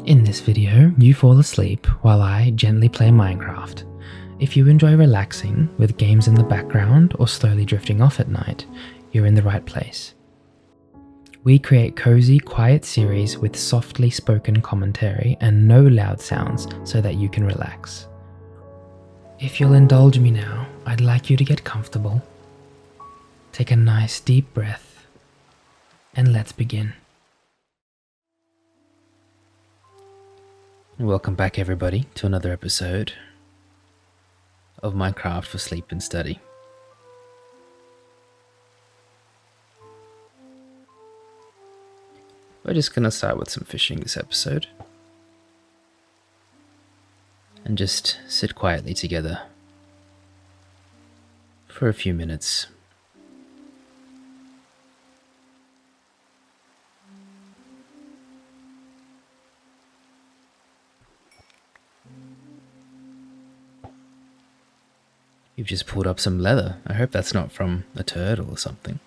In this video, you fall asleep while I gently play Minecraft. If you enjoy relaxing with games in the background or slowly drifting off at night, you're in the right place. We create cozy, quiet series with softly spoken commentary and no loud sounds so that you can relax. If you'll indulge me now, I'd like you to get comfortable. Take a nice deep breath, and let's begin. Welcome back everybody to another episode of Minecraft for Sleep and Study. We're just going to start with some fishing this episode and just sit quietly together for a few minutes. You've just pulled up some leather. I hope that's not from a turtle or something.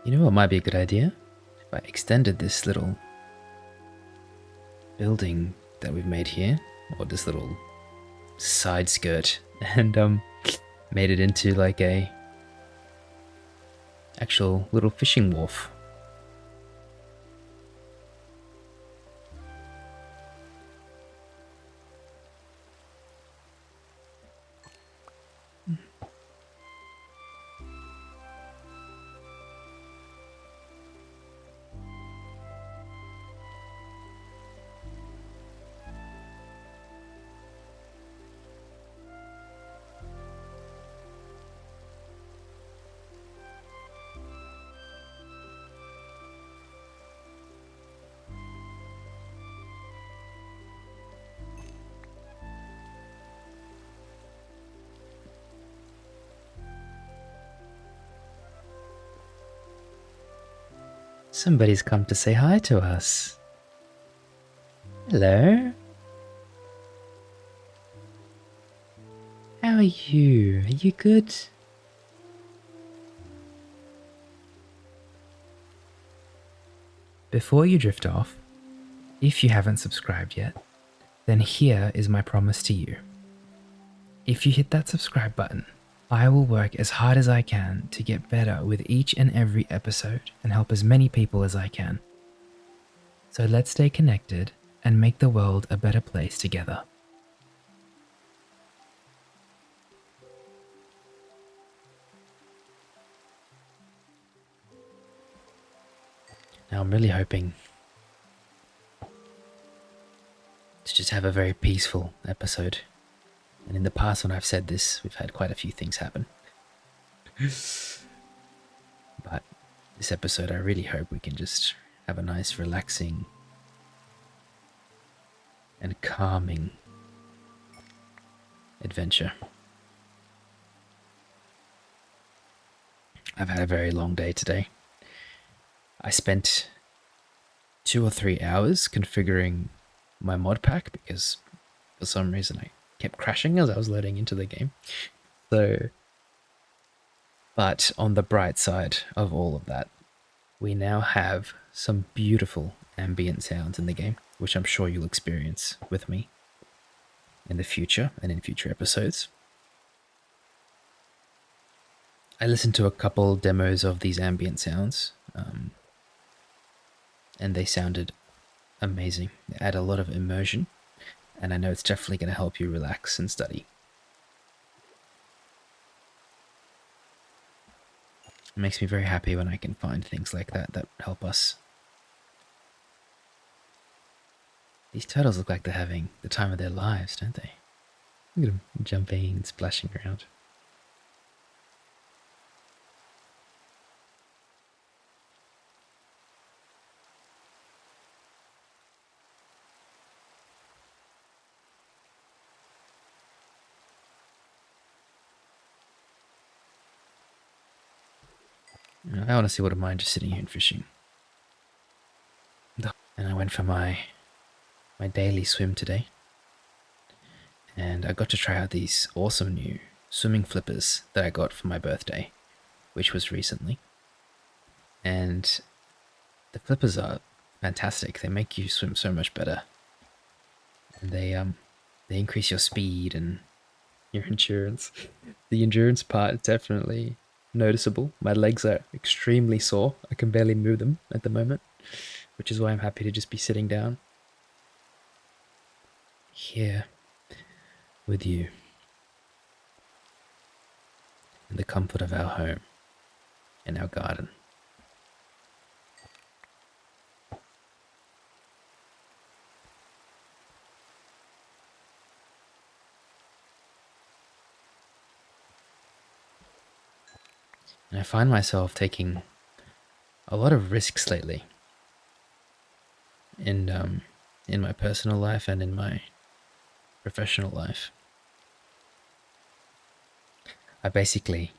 You know what might be a good idea? If I extended this little building that we've made here, or this little side skirt, and made it into like a actual little fishing wharf. Somebody's come to say hi to us. Hello? How are you? Are you good? Before you drift off, if you haven't subscribed yet, then here is my promise to you. If you hit that subscribe button, I will work as hard as I can to get better with each and every episode and help as many people as I can. So let's stay connected and make the world a better place together. Now I'm really hoping to just have a very peaceful episode. And in the past when I've said this, we've had quite a few things happen. But this episode, I really hope we can just have a nice, relaxing and calming adventure. I've had a very long day today. I spent 2 or 3 hours configuring my mod pack because for some reason I kept crashing as I was loading into the game. But on the bright side of all of that, we now have some beautiful ambient sounds in the game, which I'm sure you'll experience with me in the future and in future episodes. I listened to a couple demos of these ambient sounds, and they sounded amazing. They add a lot of immersion, and I know it's definitely going to help you relax and study. It makes me very happy when I can find things like that that help us. These turtles look like they're having the time of their lives, don't they? Look at them jumping and splashing around. I honestly wouldn't mind just sitting here and fishing. And I went for my daily swim today. And I got to try out these awesome new swimming flippers that I got for my birthday, which was recently. And the flippers are fantastic. They make you swim so much better. And they increase your speed and your endurance. The endurance part is definitely noticeable. My legs are extremely sore. I can barely move them at the moment, which is why I'm happy to just be sitting down here with you in the comfort of our home and our garden. And I find myself taking a lot of risks lately in my personal life and in my professional life. I basically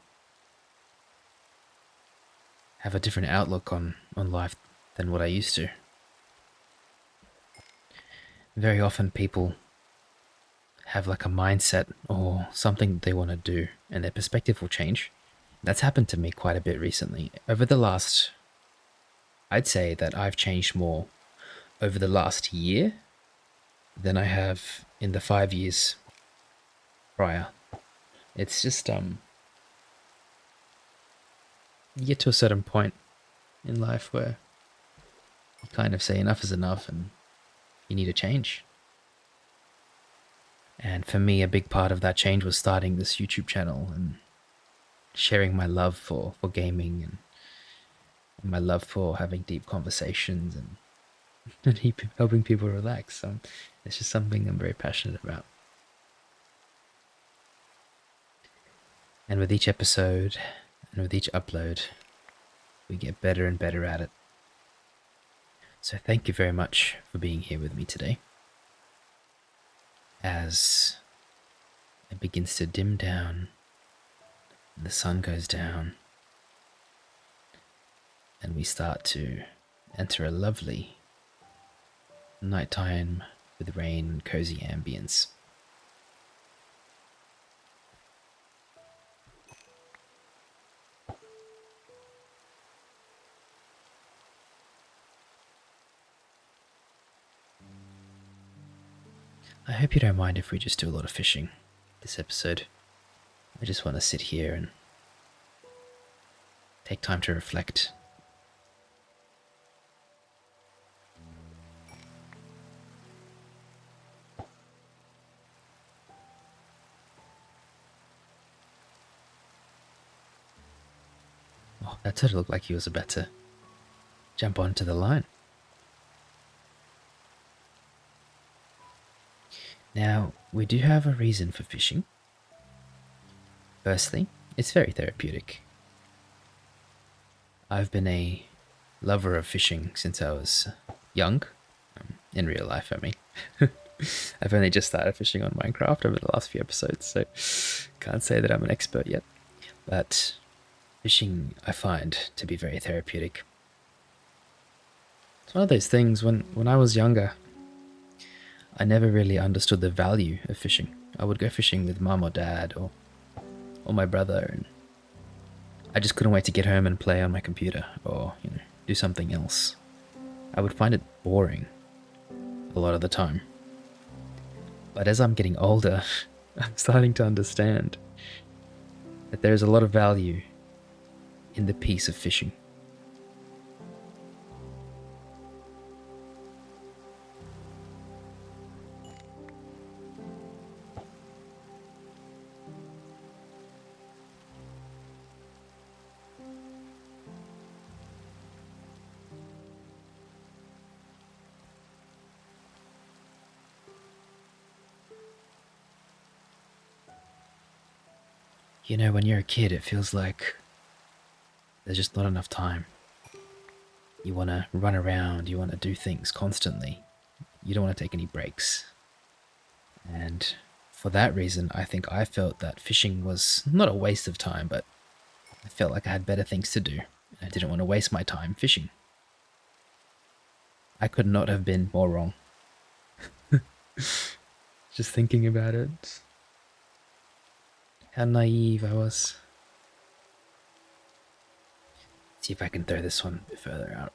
have a different outlook on life than what I used to. Very often people have like a mindset or something that they want to do and their perspective will change. That's happened to me quite a bit recently. I'd say that I've changed more over the last year than I have in the 5 years prior. It's just, you get to a certain point in life where you kind of say enough is enough and you need a change. And for me, a big part of that change was starting this YouTube channel and sharing my love for gaming and my love for having deep conversations and helping people relax. So it's just something I'm very passionate about. And with each episode and with each upload, we get better and better at it. So thank you very much for being here with me today. As it begins to dim down, and the sun goes down, and we start to enter a lovely nighttime with rain and cozy ambience. I hope you don't mind if we just do a lot of fishing this episode. I just want to sit here and take time to reflect. Oh, that turtle looked like he was about to jump onto the line. Now, we do have a reason for fishing. Firstly, it's very therapeutic. I've been a lover of fishing since I was young. In real life, I mean. I've only just started fishing on Minecraft over the last few episodes, so can't say that I'm an expert yet. But fishing I find to be very therapeutic. It's one of those things, when I was younger, I never really understood the value of fishing. I would go fishing with mum or dad or my brother, and I just couldn't wait to get home and play on my computer or, do something else. I would find it boring a lot of the time. But as I'm getting older, I'm starting to understand that there's a lot of value in the peace of fishing. When you're a kid, it feels like there's just not enough time. You want to run around, you want to do things constantly. You don't want to take any breaks. And for that reason, I felt that fishing was not a waste of time, but I felt like I had better things to do. and I didn't want to waste my time fishing. I could not have been more wrong. Just thinking about it. How naive I was. See if I can throw this one a bit further out.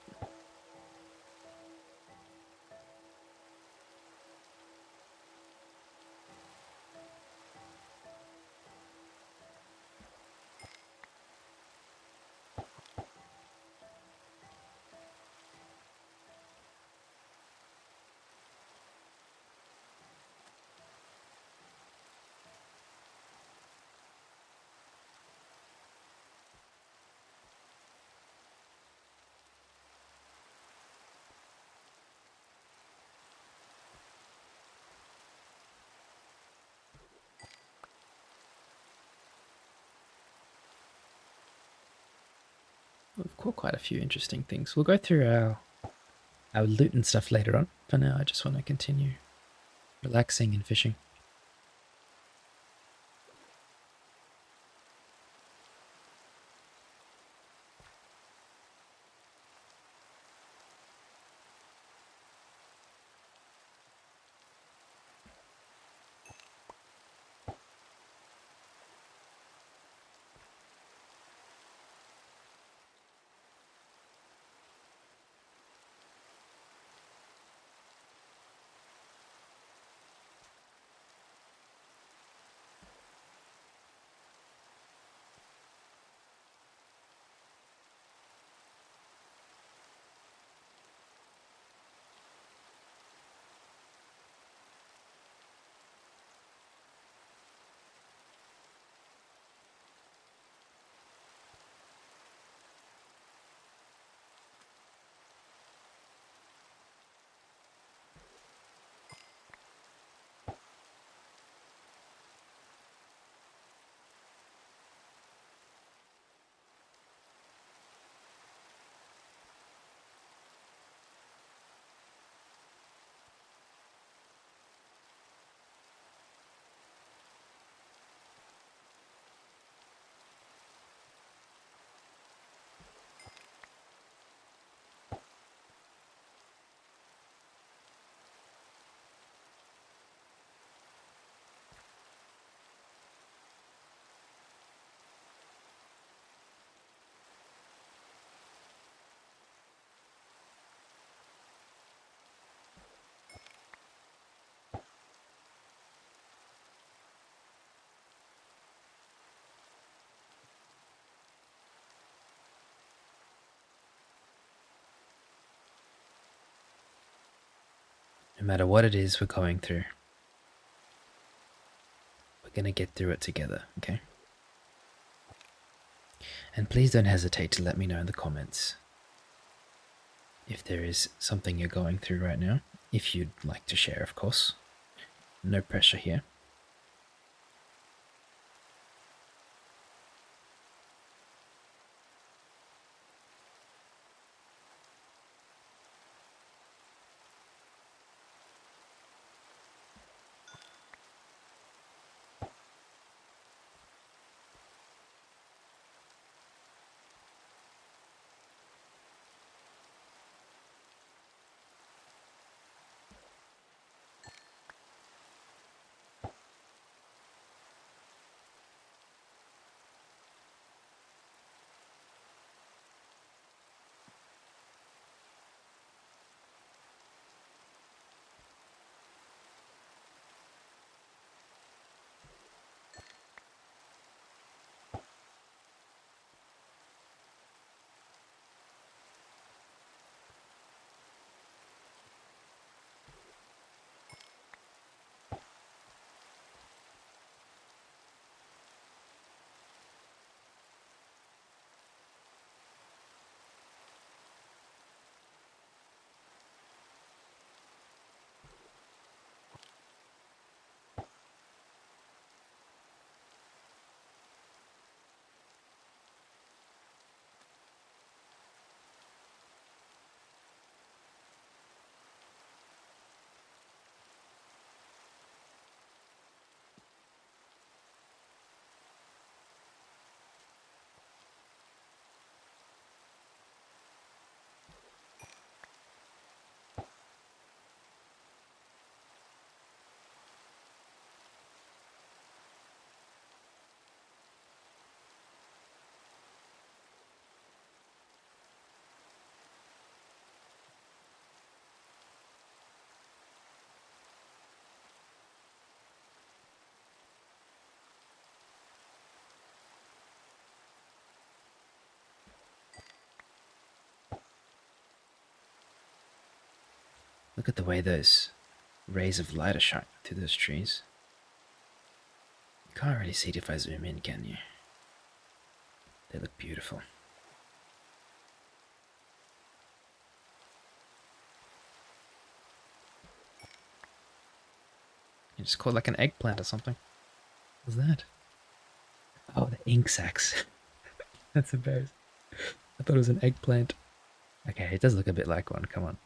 We've caught quite a few interesting things. We'll go through our loot and stuff later on. For now, I just want to continue relaxing and fishing. No matter what it is we're going through, we're going to get through it together, okay? And please don't hesitate to let me know in the comments if there is something you're going through right now. If you'd like to share, of course. No pressure here. Look at the way those rays of light are shining through those trees. You can't really see it if I zoom in, can you? They look beautiful. It's called like an eggplant or something. What's that? Oh, the ink sacs. That's embarrassing. I thought it was an eggplant. Okay, it does look a bit like one. Come on.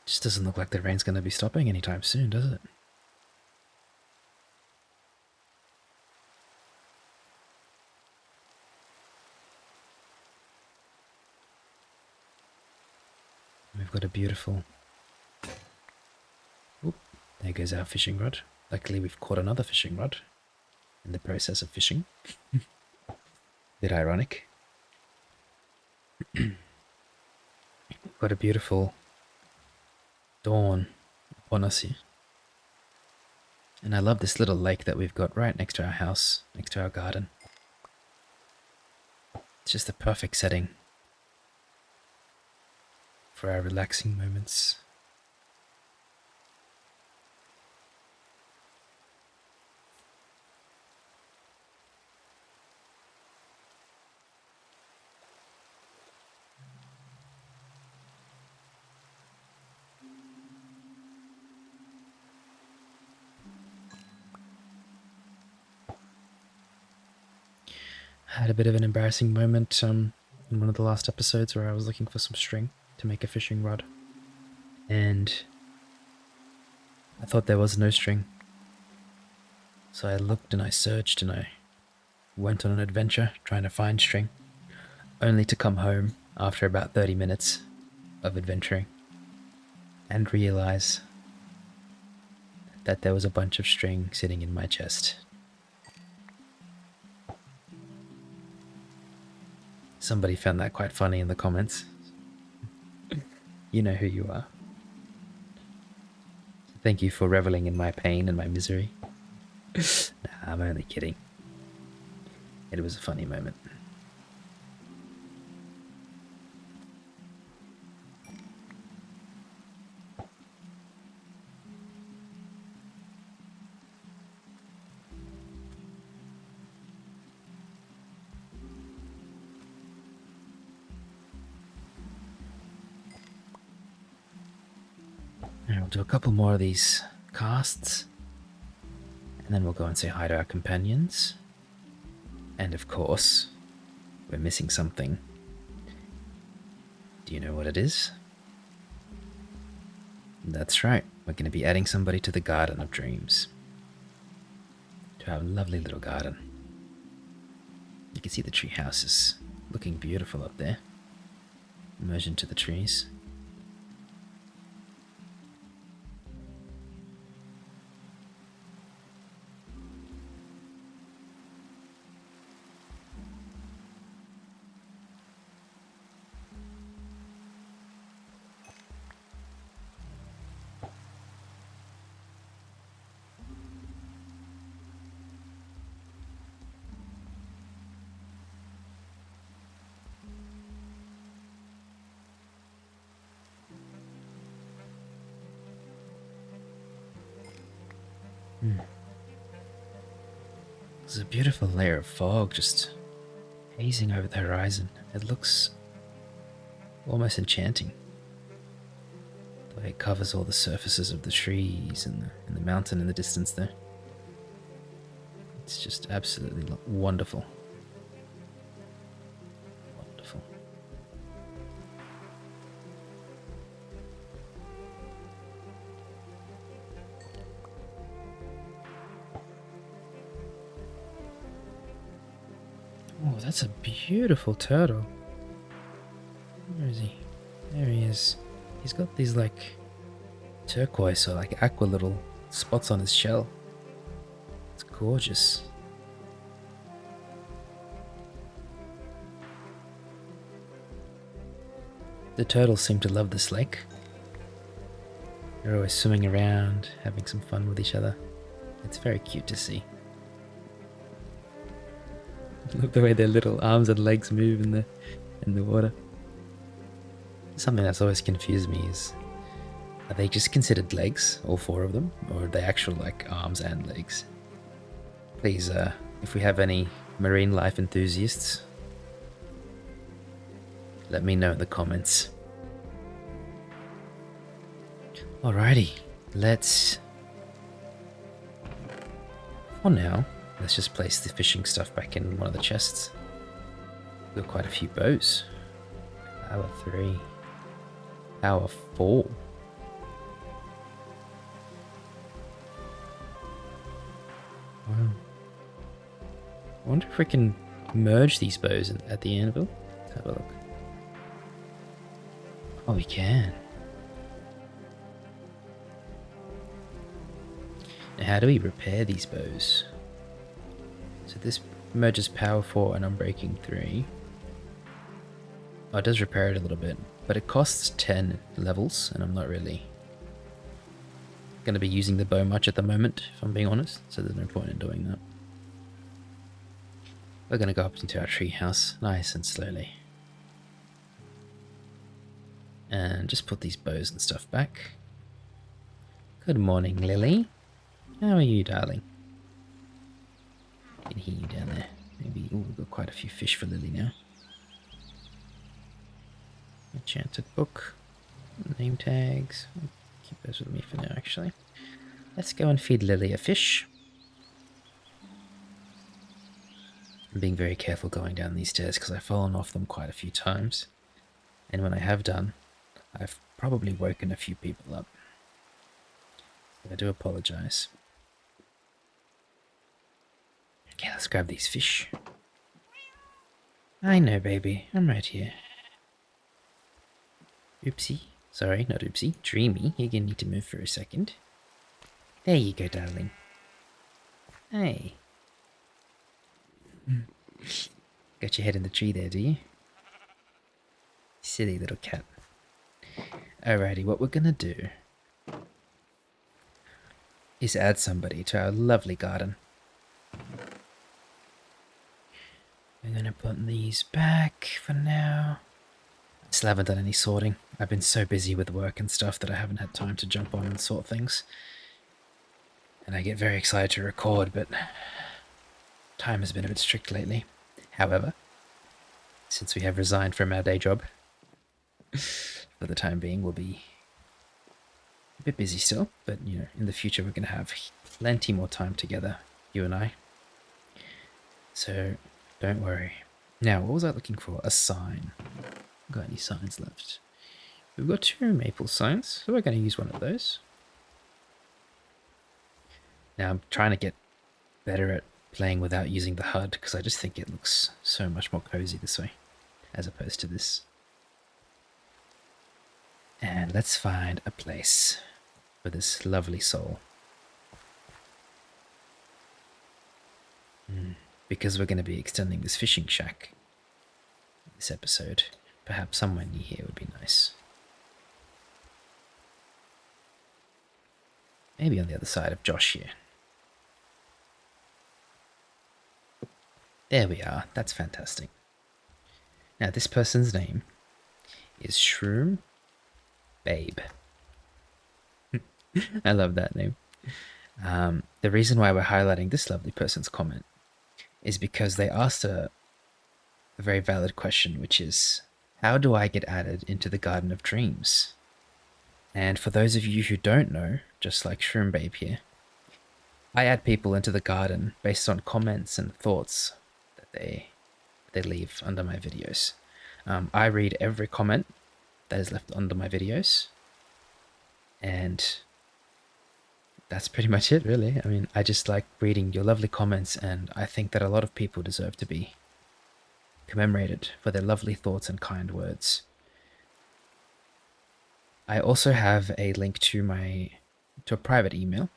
Just doesn't look like the rain's going to be stopping anytime soon, does it? We've got a beautiful... Oop, there goes our fishing rod. Luckily we've caught another fishing rod in the process of fishing. Bit ironic. We've got a beautiful dawn upon us here. And I love this little lake that we've got right next to our house, next to our garden. It's just the perfect setting for our relaxing moments. I had a bit of an embarrassing moment in one of the last episodes where I was looking for some string to make a fishing rod, and I thought there was no string. So I looked and I searched and I went on an adventure trying to find string, only to come home after about 30 minutes of adventuring and realize that there was a bunch of string sitting in my chest. Somebody found that quite funny in the comments. You know who you are. Thank you for reveling in my pain and my misery. Nah, I'm only kidding. It was a funny moment. Alright, we'll do a couple more of these casts, and then we'll go and say hi to our companions. And of course, we're missing something. Do you know what it is? That's right, we're going to be adding somebody to the Garden of Dreams. To our lovely little garden. You can see the tree houses looking beautiful up there, merged into the trees. There's a beautiful layer of fog just hazing over the horizon. It looks almost enchanting. The way it covers all the surfaces of the trees and the mountain in the distance there. It's just absolutely wonderful. Wonderful. Oh, that's a beautiful turtle. Where is he? There he is. He's got these like turquoise or like aqua little spots on his shell. It's gorgeous. The turtles seem to love this lake. They're always swimming around, having some fun with each other. It's very cute to see. Look the way their little arms and legs move in the water. Something that's always confused me is, are they just considered legs, all four of them, or are they actual like arms and legs? Please, if we have any marine life enthusiasts, let me know in the comments. Alrighty, for now, let's just place the fishing stuff back in one of the chests. We've got quite a few bows. Power 3. Power 4. Wow. I wonder if we can merge these bows at the anvil. Let's have a look. Oh, we can. Now, how do we repair these bows? So this merges power 4 and unbreaking 3. Oh, it does repair it a little bit, but it costs 10 levels, and I'm not really going to be using the bow much at the moment, if I'm being honest, so there's no point in doing that. We're going to go up into our tree house, nice and slowly. And just put these bows and stuff back. Good morning, Lily. How are you, darling? I can hear you down there. Maybe, oh, we've got quite a few fish for Lily now. Enchanted book. Name tags. I'll keep those with me for now, actually. Let's go and feed Lily a fish. I'm being very careful going down these stairs because I've fallen off them quite a few times. And when I have done, I've probably woken a few people up. So I do apologize. Okay, let's grab these fish. I know, baby. I'm right here. Oopsie. Sorry, not oopsie. Dreamy, you're gonna need to move for a second. There you go, darling. Hey. Got your head in the tree there, do you? Silly little cat. Alrighty, what we're gonna do is add somebody to our lovely garden. We're gonna put these back for now. Still haven't done any sorting. I've been so busy with work and stuff that I haven't had time to jump on and sort things. And I get very excited to record, but time has been a bit strict lately. However, since we have resigned from our day job, for the time being, we'll be a bit busy still, but you know, in the future we're going to have plenty more time together, you and I. So don't worry. Now, what was I looking for? A sign. Got any signs left? We've got 2 maple signs, so we're going to use one of those. Now I'm trying to get better at playing without using the HUD because I just think it looks so much more cozy this way as opposed to this. And let's find a place for this lovely soul. Because we're going to be extending this fishing shack this episode, perhaps somewhere near here would be nice. Maybe on the other side of Josh here. There we are. That's fantastic. Now, this person's name is Shroom Babe. I love that name. The reason why we're highlighting this lovely person's comment is because they asked a very valid question, which is, how do I get added into the Garden of Dreams? And for those of you who don't know, just like Shroom Babe here, I add people into the garden based on comments and thoughts that they leave under my videos. I read every comment that is left under my videos, and that's pretty much it, really. I mean, I just like reading your lovely comments, and I think that a lot of people deserve to be commemorated for their lovely thoughts and kind words. I also have a link to a private email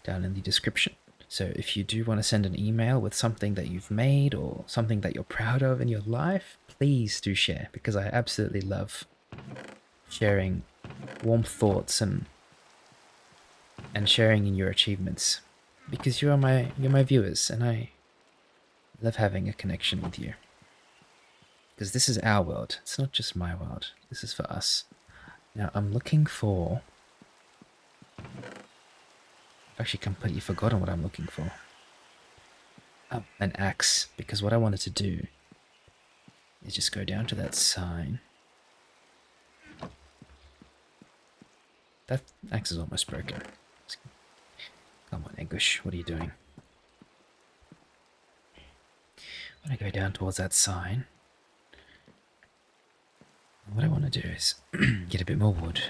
down in the description. So if you do want to send an email with something that you've made or something that you're proud of in your life, please do share, because I absolutely love sharing warm thoughts and and sharing in your achievements, because you're my viewers, and I love having a connection with you. Because this is our world. It's not just my world. This is for us. Now I'm looking for. I've actually completely forgotten what I'm looking for. Oh, an axe, because what I wanted to do is just go down to that sign. That axe is almost broken. Come on, Egush, what are you doing? I'm gonna go down towards that sign. What I want to do is get a bit more wood.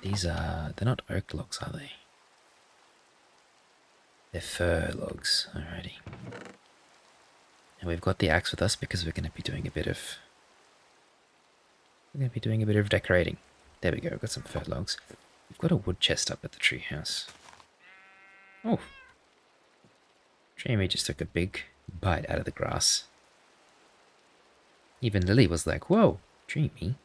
These they're not oak logs, are they? They're fir logs, alrighty. And we've got the axe with us because we're going to be doing a bit of... decorating. There we go, we've got some fir logs. We've got a wood chest up at the treehouse. Oh! Dreamy just took a big bite out of the grass. Even Lily was like, whoa, Dreamy.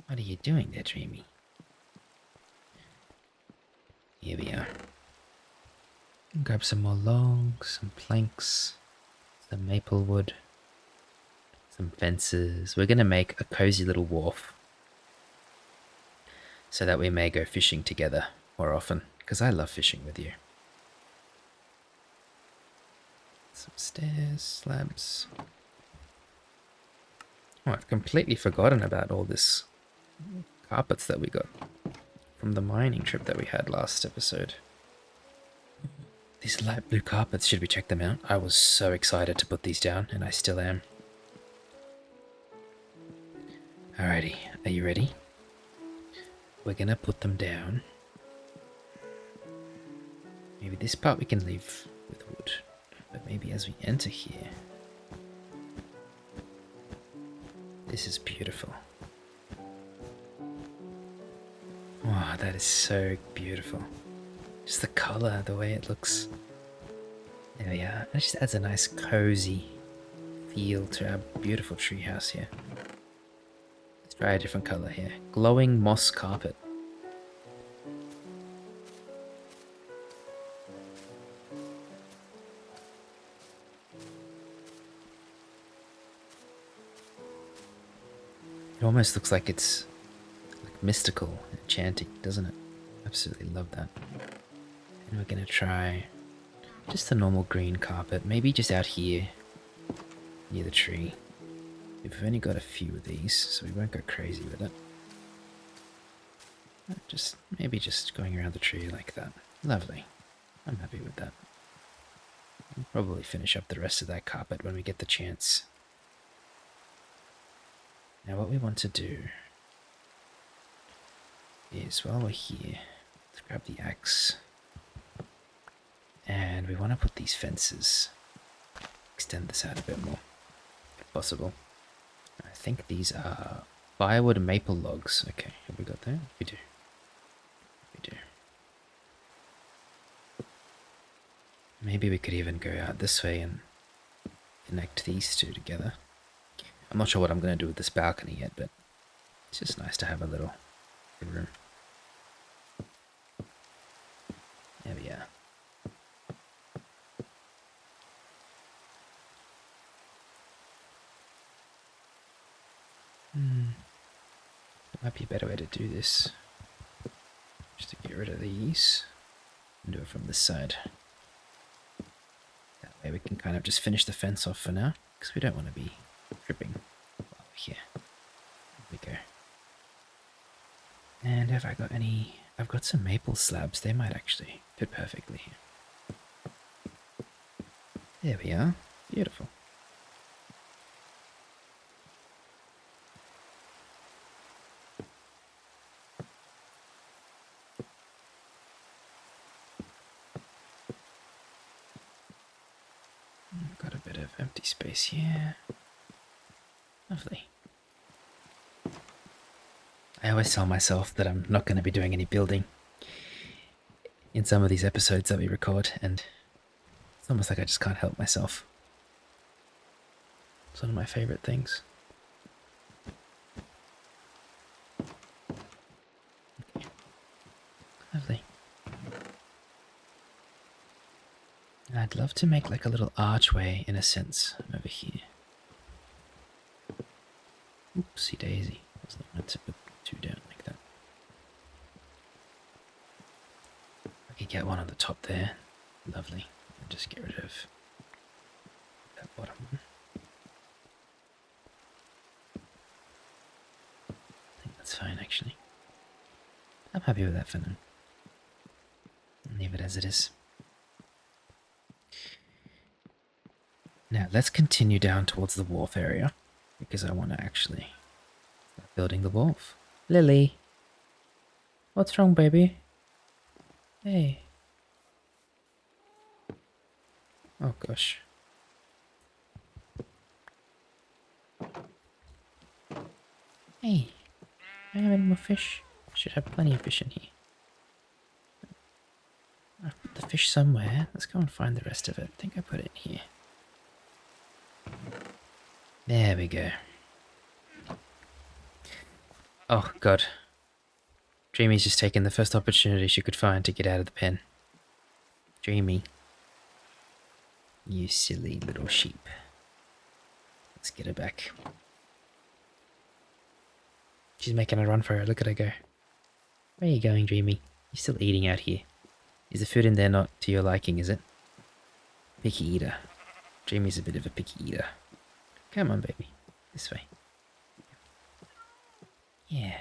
What are you doing there, Dreamy? Here we are. Grab some more logs, some planks, some maple wood, some fences. We're going to make a cozy little wharf so that we may go fishing together more often, because I love fishing with you. Some stairs, slabs. Oh, I've completely forgotten about all this carpets that we got from the mining trip that we had last episode. These light blue carpets, should we check them out? I was so excited to put these down, and I still am. Alrighty, are you ready? We're gonna put them down. Maybe this part we can leave with wood, but maybe as we enter here... This is beautiful. Wow, that is so beautiful. Just the colour, the way it looks. There we are. It just adds a nice cozy feel to our beautiful treehouse here. Let's try a different colour here. Glowing moss carpet. It almost looks like it's like mystical, enchanting, doesn't it? Absolutely love that. And we're gonna try just a normal green carpet, maybe just out here near the tree. We've only got a few of these, so we won't go crazy with it. Maybe just going around the tree like that. Lovely. I'm happy with that. We'll probably finish up the rest of that carpet when we get the chance. Now what we want to do is, while we're here, let's grab the axe. And we want to put these fences, extend this out a bit more, if possible. I think these are firewood and maple logs. Okay, have we got that? We do. We do. Maybe we could even go out this way and connect these two together. I'm not sure what I'm going to do with this balcony yet, but it's just nice to have a little room. There we are. There might be a better way to do this. Just to get rid of these and do it from this side. That way we can kind of just finish the fence off for now, because we don't want to be tripping while we're here. There we go. And have I got any... I've got some maple slabs. They might actually fit perfectly here. There we are. Beautiful. Got a bit of empty space here. Lovely. I always tell myself that I'm not going to be doing any building in some of these episodes that we record, and it's almost like I just can't help myself. It's one of my favourite things. Lovely. I'd love to make like a little archway, in a sense, over here. Oopsie daisy. Wasn't meant to put two down like that. I could get one on the top there. Lovely. And just get rid of that bottom one. I think that's fine, actually. I'm happy with that for now. I'll leave it as it is. Now, let's continue down towards the wharf area, because I want to actually start building the wharf. Lily! What's wrong, baby? Hey. Oh, gosh. Hey. I have any more fish? Should have plenty of fish in here. I put the fish somewhere. Let's go and find the rest of it. I think I put it here. There we go. Oh, God. Dreamy's just taken the first opportunity she could find to get out of the pen. Dreamy. You silly little sheep. Let's get her back. She's making a run for her. Look at her go. Where are you going, Dreamy? You're still eating out here. Is the food in there not to your liking, is it? Picky eater. Dreamy's a bit of a picky eater. Come on, baby. This way. Yeah.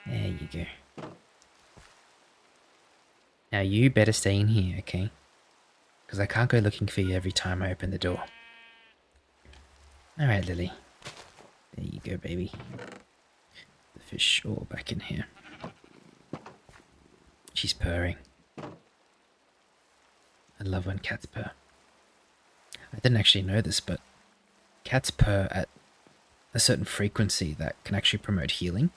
There you go. Now you better stay in here, okay? Because I can't go looking for you every time I open the door. Alright, Lily. There you go, baby. The fish all back in here. She's purring. I love when cats purr. I didn't actually know this, but cats purr at a certain frequency that can actually promote healing.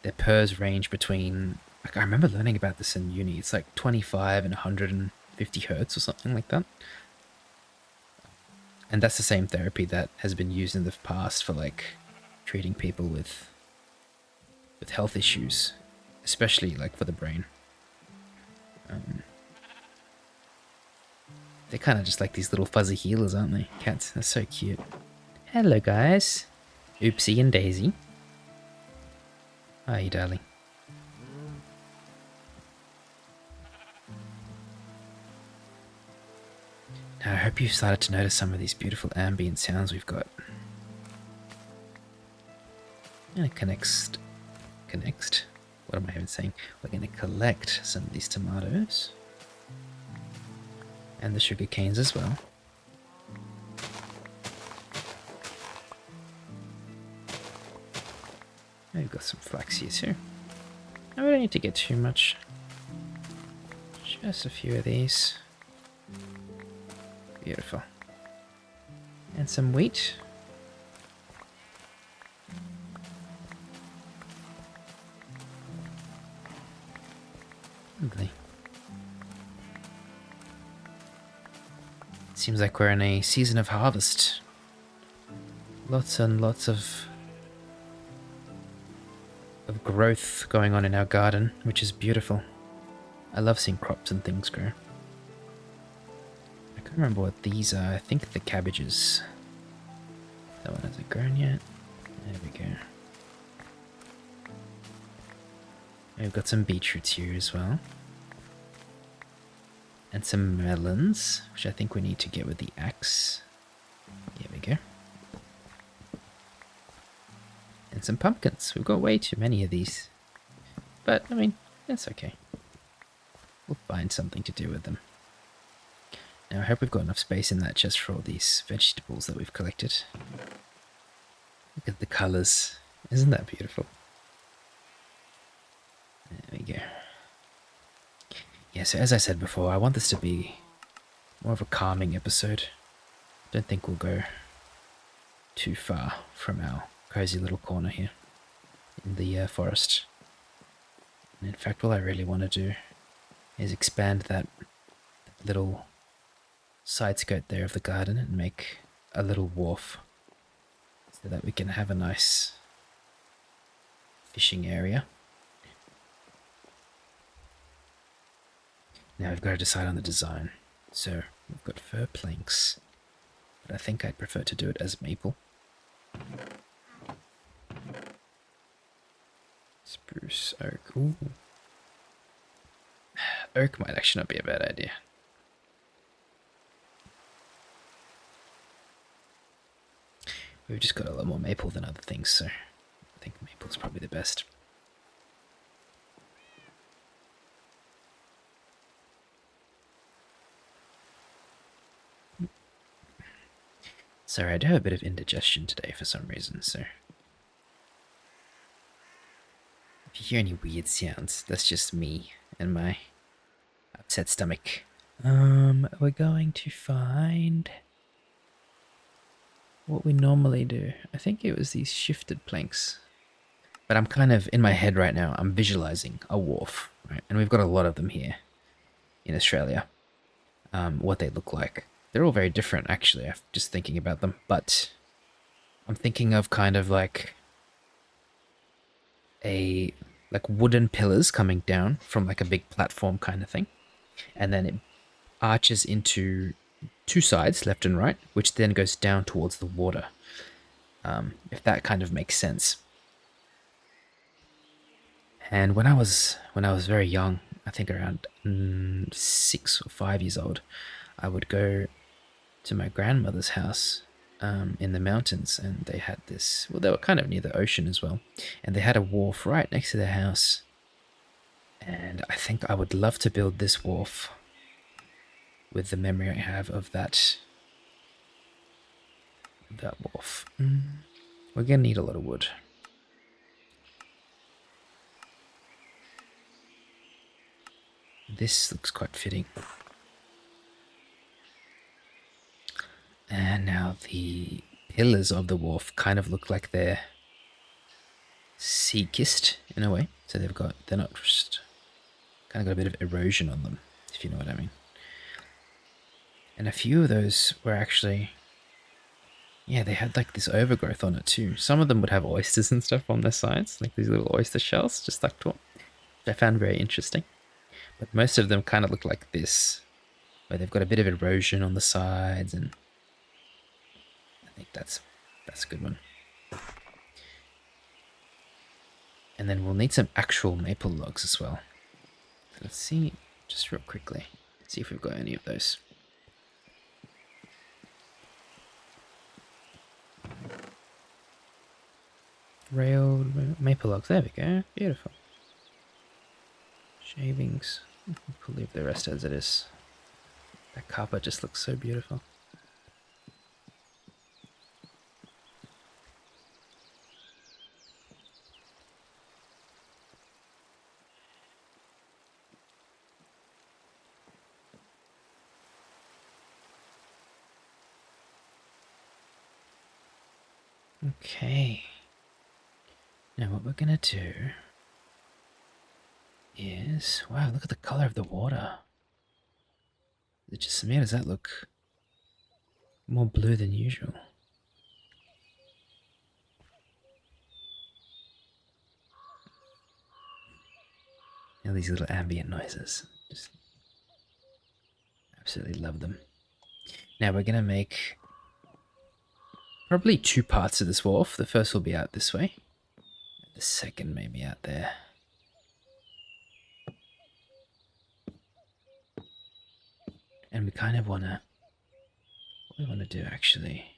Their purrs range between, like, I remember learning about this in uni, it's like 25 and 150 hertz or something like that. And that's the same therapy that has been used in the past for like treating people with health issues, especially like for the brain. They're kind of just like these little fuzzy healers, aren't they? Cats, they're so cute. Hello, guys. Oopsie and Daisy. Hi, darling. Now, I hope you've started to notice some of these beautiful ambient sounds we've got. I'm gonna connect. What am I even saying? We're gonna collect some of these tomatoes. And the sugar canes as well. We've got some flax here too. I don't need to get too much. Just a few of these. Beautiful. And some wheat. Lovely. Seems like we're in a season of harvest. Lots and lots of growth going on in our garden, which is beautiful. I love seeing crops and things grow. I can't remember what these are. I think the cabbages. That one hasn't grown yet. There we go. We've got some beetroots here as well. And some melons, which I think we need to get with the axe. Here we go. And some pumpkins. We've got way too many of these. But, I mean, that's okay. We'll find something to do with them. Now, I hope we've got enough space in that chest for all these vegetables that we've collected. Look at the colours. Isn't that beautiful? There we go. Yeah, so as I said before, I want this to be more of a calming episode. Don't think we'll go too far from our cozy little corner here in the forest. And in fact, what I really want to do is expand that little side skirt there of the garden and make a little wharf so that we can have a nice fishing area Now we've got to decide on the design. So we've got fir planks, but I think I'd prefer to do it as maple. Spruce, oak. Ooh. Oak might actually not be a bad idea. We've just got a lot more maple than other things, so I think maple's probably the best. Sorry, I do have a bit of indigestion today for some reason, so if you hear any weird sounds, that's just me and my upset stomach. We're going to find what we normally do. I think it was these shifted planks. But I'm kind of, in my head right now, I'm visualizing a wharf, right? And we've got a lot of them here in Australia. What they look like. They're all very different, actually, I'm just thinking about them. But I'm thinking of kind of like wooden pillars coming down from like a big platform kind of thing. And then it arches into two sides, left and right, which then goes down towards the water. If that kind of makes sense. And when I was very young, I think around 6 or 5 years old, I would go to my grandmother's house in the mountains, and they had this. Well, they were kind of near the ocean as well, and they had a wharf right next to their house. And I think I would love to build this wharf with the memory I have of that wharf. We're gonna need a lot of wood. This looks quite fitting. And now the pillars of the wharf kind of look like they're sea-kissed in a way. So they're not just kind of got a bit of erosion on them, if you know what I mean. And a few of those were actually, yeah, they had like this overgrowth on it too. Some of them would have oysters and stuff on their sides, like these little oyster shells just stuck to them, which I found very interesting. But most of them kind of look like this, where they've got a bit of erosion on the sides, and I think that's a good one. And then we'll need some actual maple logs as well. So let's see, just real quickly, see if we've got any of those. Railed maple logs, there we go, beautiful. Shavings, we'll leave the rest as it is. That carpet just looks so beautiful. Okay. Now what we're gonna do is, wow, look at the color of the water. Is it just me, or does that look more blue than usual? You know, these little ambient noises, just absolutely love them. Now we're gonna make probably 2 parts of this wharf. The first will be out this way, the second maybe out there. And we kind of wanna, what we wanna do actually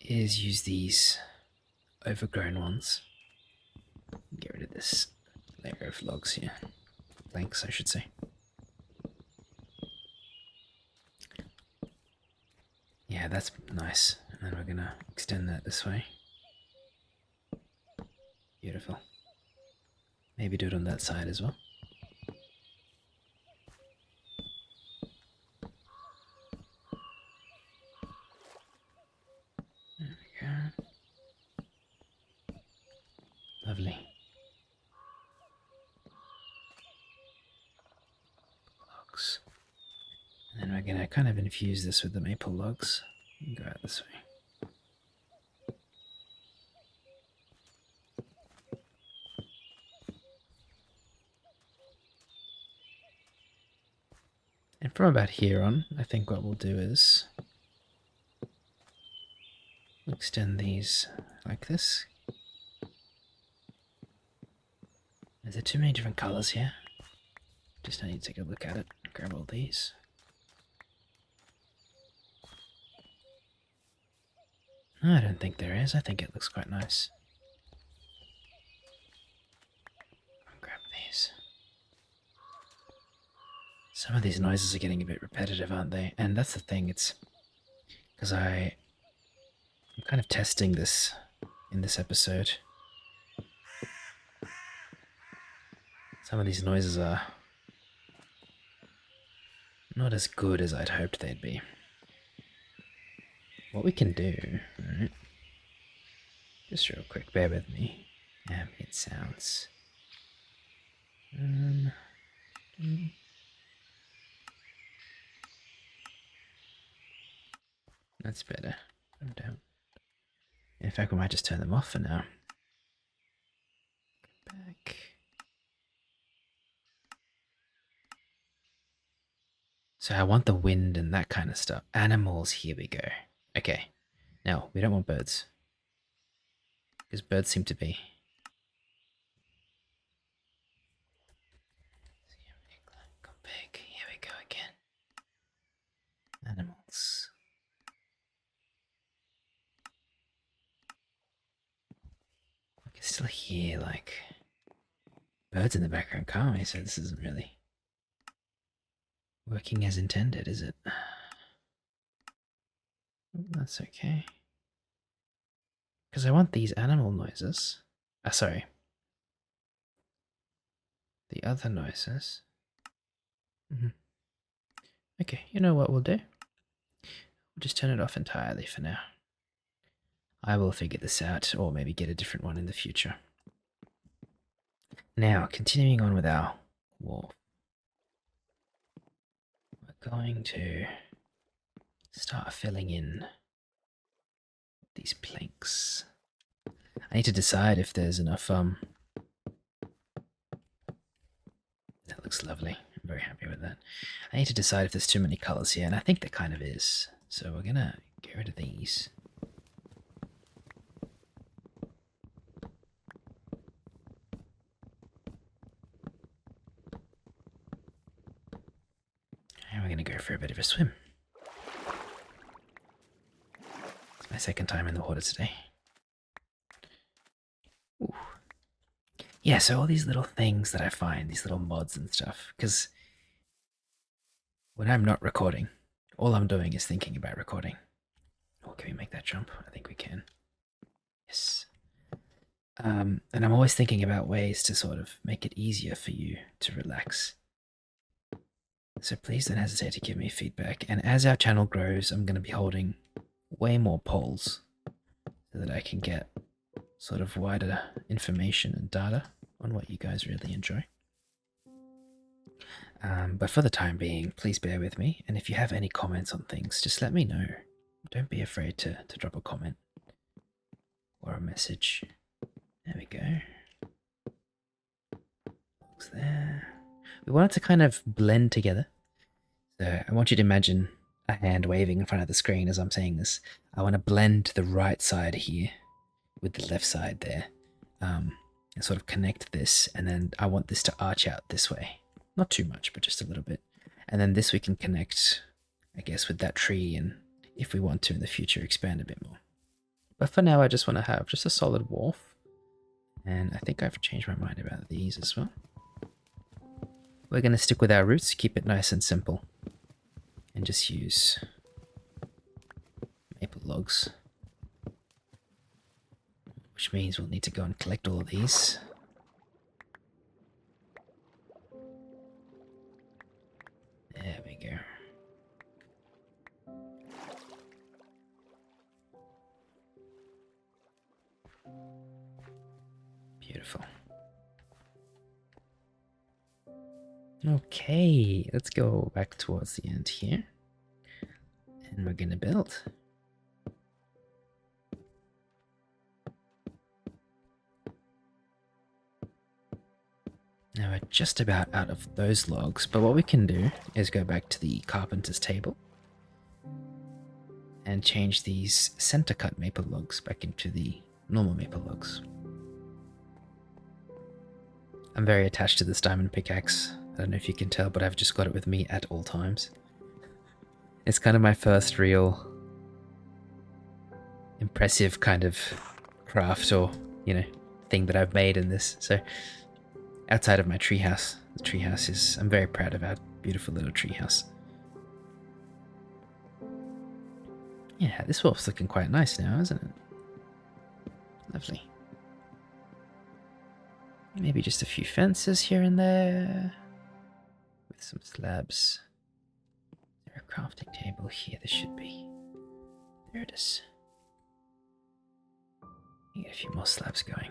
is use these overgrown ones. Get rid of this layer of logs here. Planks, I should say. Yeah, that's nice. And then we're gonna extend that this way. Beautiful. Maybe do it on that side as well. There we go. Lovely. Logs. And then we're gonna kind of infuse this with the maple logs. Go out this way. from about here on, I think what we'll do is extend these like this. Is there too many different colors here? Just need to take a look at it. Grab all these. No, I don't think there is. I think it looks quite nice. I'll grab these. Some of these noises are getting a bit repetitive, aren't they? And that's the thing, it's because I'm kind of testing this in this episode. Some of these noises are not as good as I'd hoped they'd be. What we can do, right? Just real quick, bear with me. Ambient sounds. That's better. I'm down. In fact, we might just turn them off for now. Back. So I want the wind and that kind of stuff. Animals, here we go. Okay. Now, we don't want birds. Because birds seem to be... Come back. Here we go again. Animals. I can still hear, like, birds in the background, can't we? So this isn't really working as intended, is it? That's okay. Because I want these animal noises. Sorry. The other noises. Okay, you know what we'll do? We'll just turn it off entirely for now. I will figure this out, or maybe get a different one in the future. Now, continuing on with our wharf. We're going to start filling in these planks. I need to decide if there's enough, that looks lovely. I'm very happy with that. I need to decide if there's too many colors here, and I think there kind of is. So we're gonna get rid of these. And we're gonna go for a bit of a swim. It's my second time in the water today. Ooh. Yeah, so all these little things that I find, these little mods and stuff, because when I'm not recording, all I'm doing is thinking about recording. Oh, can we make that jump? I think we can. Yes. And I'm always thinking about ways to sort of make it easier for you to relax. So please don't hesitate to give me feedback. And as our channel grows, I'm going to be holding way more polls so that I can get sort of wider information and data on what you guys really enjoy. But for the time being, please bear with me. And if you have any comments on things, just let me know. Don't be afraid to drop a comment or a message. There we go. Looks there. We want it to kind of blend together. So I want you to imagine a hand waving in front of the screen as I'm saying this. I want to blend the right side here with the left side there. And sort of connect this. And then I want this to arch out this way. Not too much, but just a little bit. And then this we can connect, I guess, with that tree, and if we want to in the future, expand a bit more. But for now, I just want to have just a solid wharf. And I think I've changed my mind about these as well. We're going to stick with our roots, keep it nice and simple. And just use maple logs. Which means we'll need to go and collect all of these. There we go. Beautiful. Okay, let's go back towards the end here. And we're gonna build. Now we're just about out of those logs, but what we can do is go back to the carpenter's table and change these center cut maple logs back into the normal maple logs. I'm very attached to this diamond pickaxe. I don't know if you can tell, but I've just got it with me at all times. It's kind of my first real impressive kind of craft or, thing that I've made in this. So outside of my treehouse, the treehouse is, I'm very proud of our beautiful little treehouse. Yeah, this wharf's looking quite nice now, isn't it? Lovely. Maybe just a few fences here and there with some slabs. Is there a crafting table here? There should be. There it is. Get a few more slabs going.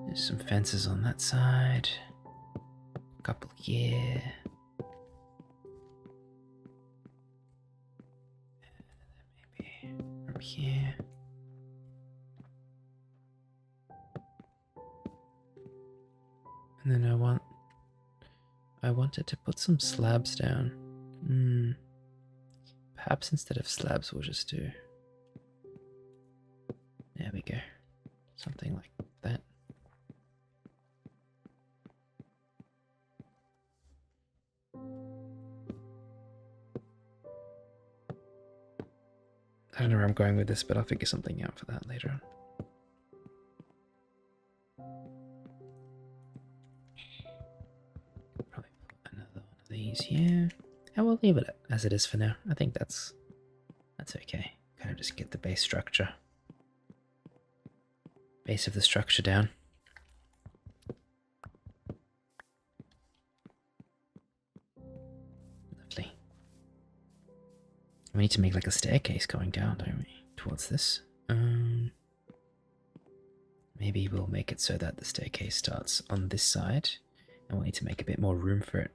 There's some fences on that side. A couple here. Maybe from here. And then I wanted to put some slabs down. Perhaps instead of slabs we'll just do, there we go, something like that. I don't know where I'm going with this, but I'll figure something out for that later on. Probably put another one of these here. And we'll leave it as it is for now. I think that's okay. Kind of just get the base structure. Base of the structure down. Lovely. We need to make like a staircase going down, don't we? Towards this. Maybe we'll make it so that the staircase starts on this side. And we'll need to make a bit more room for it.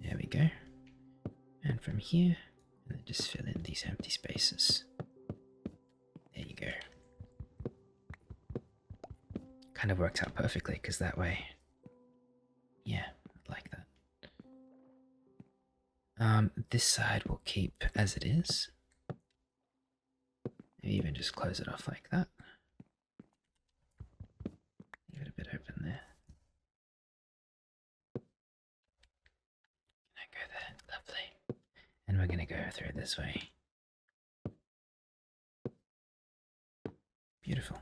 There we go. And from here, and then just fill in these empty spaces. There you go. Kind of works out perfectly, because that way, yeah, I like that. This side we'll keep as it is. Maybe even just close it off like that. Leave it a bit open there. Go there, lovely. And we're gonna go through this way. Beautiful.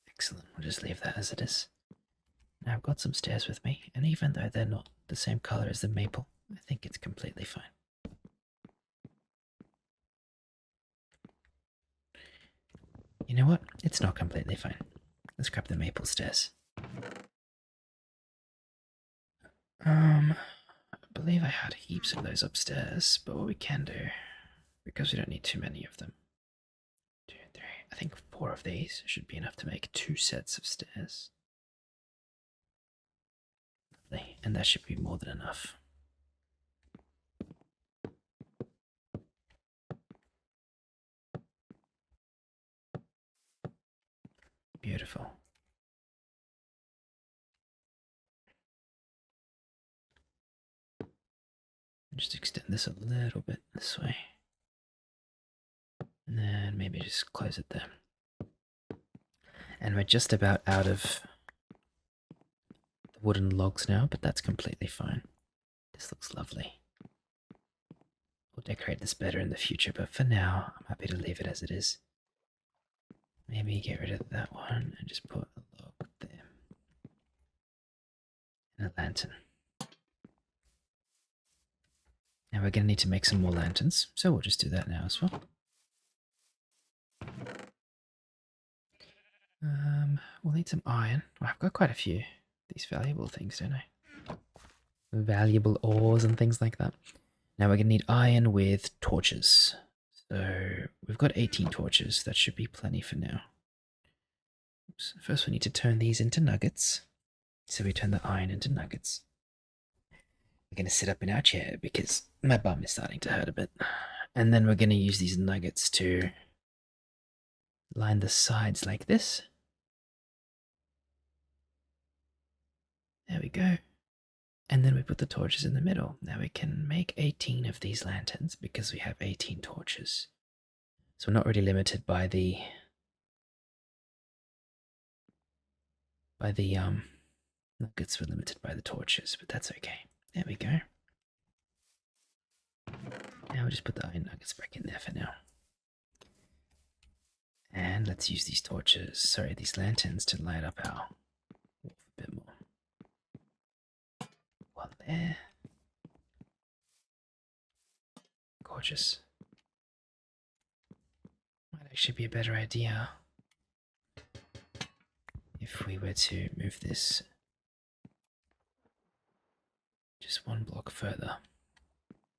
Excellent, we'll just leave that as it is. Now I've got some stairs with me, and even though they're not the same color as the maple, I think it's completely fine. You know what? It's not completely fine. Let's grab the maple stairs. I believe I had heaps of those upstairs, but what we can do, because we don't need too many of them, 2, 3, I think 4 of these should be enough to make 2 sets of stairs. Lovely, and that should be more than enough. Beautiful. Just extend this a little bit this way. And then maybe just close it there. And we're just about out of the wooden logs now, but that's completely fine. This looks lovely. We'll decorate this better in the future, but for now, I'm happy to leave it as it is. Maybe get rid of that one and just put a log there. And a lantern. Now we're going to need to make some more lanterns, so we'll just do that now as well. We'll need some iron. Well, I've got quite a few of these valuable things, don't I? Valuable ores and things like that. Now we're going to need iron with torches. So we've got 18 torches. That should be plenty for now. Oops. First we need to turn these into nuggets. So we turn the iron into nuggets. We're going to sit up in our chair because my bum is starting to hurt a bit. And then we're going to use these nuggets to line the sides like this. There we go. And then we put the torches in the middle. Now we can make 18 of these lanterns because we have 18 torches. So we're not really limited by the nuggets, we're limited by the torches, but that's okay. There we go. Now we'll just put the iron nuggets back in there for now. And let's use these these lanterns to light up our wharf a bit more. One there. Gorgeous. Might actually be a better idea if we were to move this just one block further.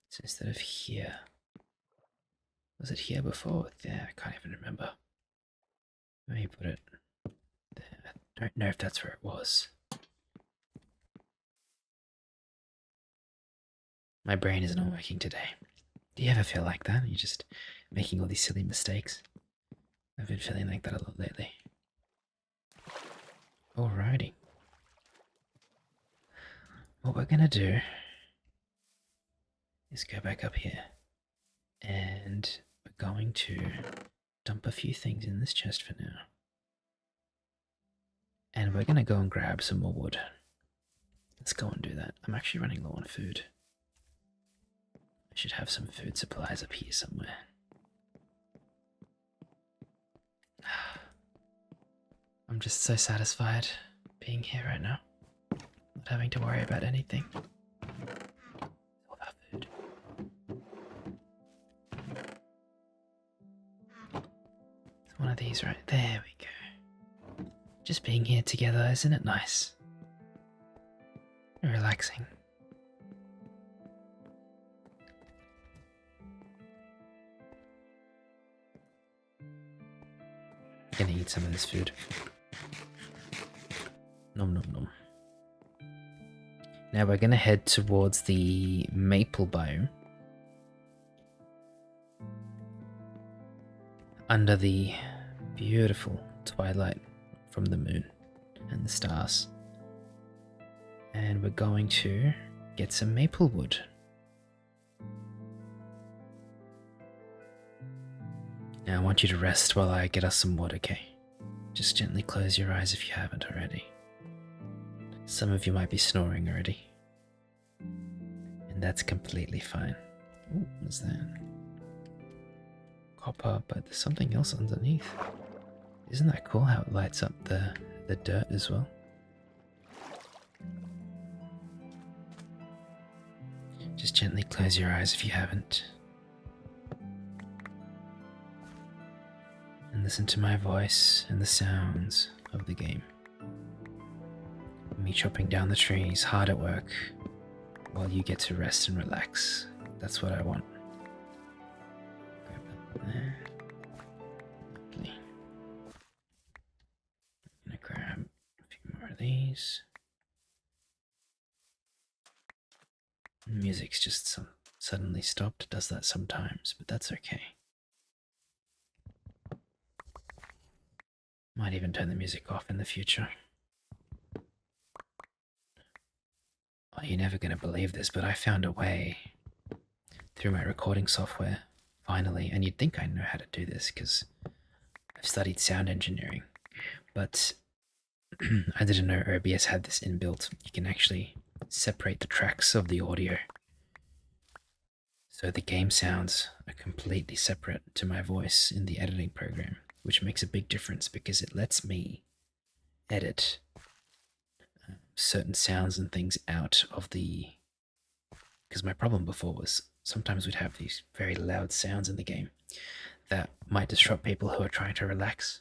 So instead of here, was it here before? There, I can't even remember. Let me put it there. I don't know if that's where it was. My brain is not working today. Do you ever feel like that? You're just making all these silly mistakes. I've been feeling like that a lot lately. Alrighty. What we're gonna do is go back up here and we're going to dump a few things in this chest for now. And we're gonna go and grab some more wood. Let's go and do that. I'm actually running low on food. I should have some food supplies up here somewhere. I'm just so satisfied being here right now. Not having to worry about anything. All about food. It's one of these right there we go. Just being here together, isn't it nice? Relaxing. Gonna eat some of this food. Nom nom nom. Now we're gonna head towards the maple biome. Under the beautiful twilight from the moon and the stars. And we're going to get some maple wood. Now I want you to rest while I get us some wood, okay? Just gently close your eyes if you haven't already. Some of you might be snoring already. And that's completely fine. Ooh, what's that? Copper, but there's something else underneath. Isn't that cool how it lights up the dirt as well? Just gently close your eyes if you haven't. And listen to my voice and the sounds of the game. Me chopping down the trees, hard at work, while you get to rest and relax. That's what I want. Grab that one there. Lovely. I'm gonna grab a few more of these. Music's just suddenly stopped. It does that sometimes, but that's okay. Might even turn the music off in the future. Oh, you're never going to believe this, but I found a way through my recording software, finally, and you'd think I know how to do this because I've studied sound engineering, but I didn't know OBS had this inbuilt. You can actually separate the tracks of the audio. So the game sounds are completely separate to my voice in the editing program, which makes a big difference because it lets me edit certain sounds and things out of the... Because my problem before was sometimes we'd have these very loud sounds in the game that might disrupt people who are trying to relax.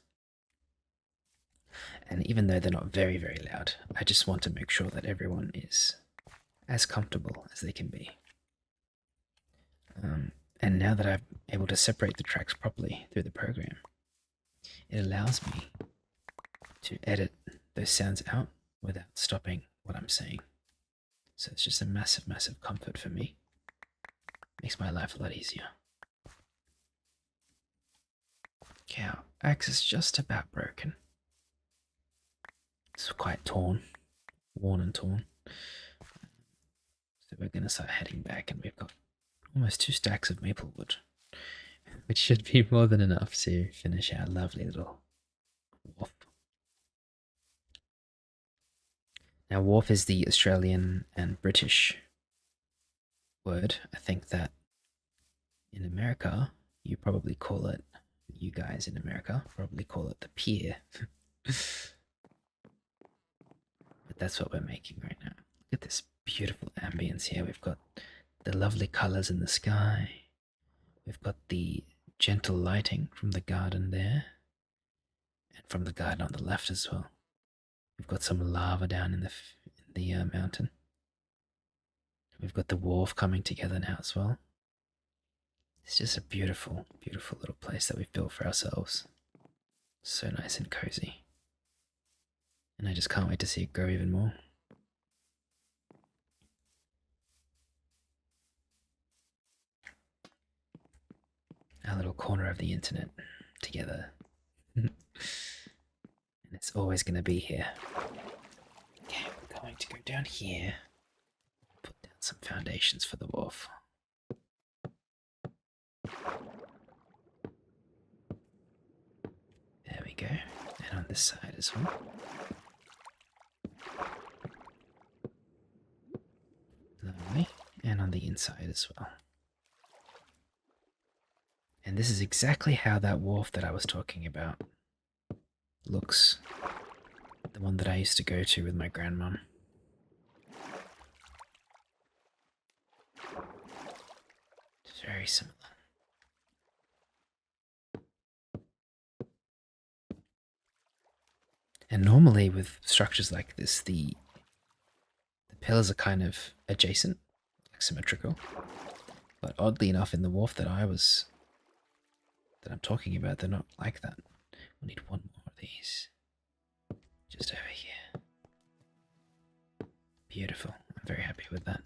And even though they're not very, very loud, I just want to make sure that everyone is as comfortable as they can be. And now that I'm able to separate the tracks properly through the program, it allows me to edit those sounds out without stopping what I'm saying. So it's just a massive, massive comfort for me. Makes my life a lot easier. Okay, our axe is just about broken. It's quite worn and torn. So we're going to start heading back, and we've got almost 2 stacks of maple wood, which should be more than enough to finish our lovely little wharf. Now, wharf is the Australian and British word. I think that in America, you guys in America probably call it the pier. But that's what we're making right now. Look at this beautiful ambience here. We've got the lovely colors in the sky. We've got the gentle lighting from the garden there, and from the garden on the left as well. We've got some lava down in the mountain. We've got the wharf coming together now as well. It's just a beautiful, beautiful little place that we've built for ourselves. So nice and cozy. And I just can't wait to see it grow even more. Our little corner of the internet together. And it's always going to be here. Okay, we're going to go down here. Put down some foundations for the wharf. There we go. And on this side as well. Lovely. And on the inside as well. And this is exactly how that wharf that I was talking about looks. The one that I used to go to with my grandmum. It's very similar. And normally with structures like this, the pillars are kind of adjacent, like symmetrical. But oddly enough, in the wharf that I'm talking about, they're not like that. We'll need one more of these. Just over here. Beautiful. I'm very happy with that.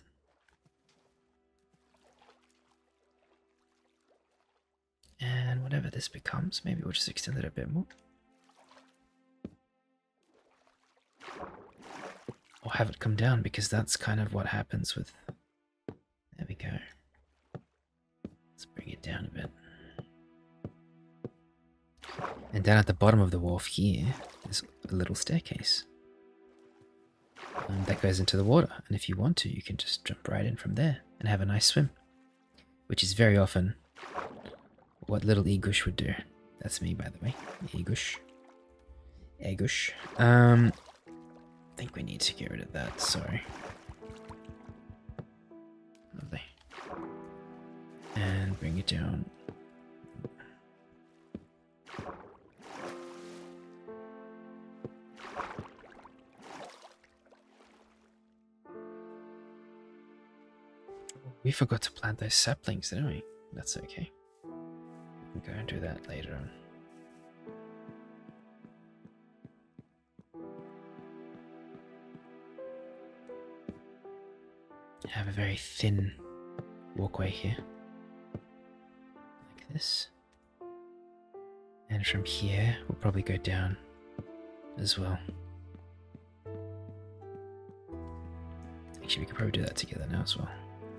And whatever this becomes, maybe we'll just extend it a bit more. Or have it come down, because that's kind of what happens with... There we go. Let's bring it down a bit. And down at the bottom of the wharf here, there's a little staircase. That goes into the water, and if you want to, you can just jump right in from there and have a nice swim. Which is very often what little Egush would do. That's me, by the way. Egush. Egush. I think we need to get rid of that, sorry. Lovely. And bring it down. We forgot to plant those saplings, didn't we? That's okay. We can go and do that later on. I have a very thin walkway here. Like this. And from here, we'll probably go down as well. Actually, we could probably do that together now as well.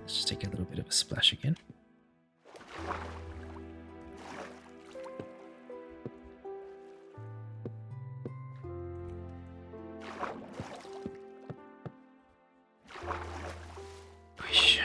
Let's just take a little bit of a splash again. Wish.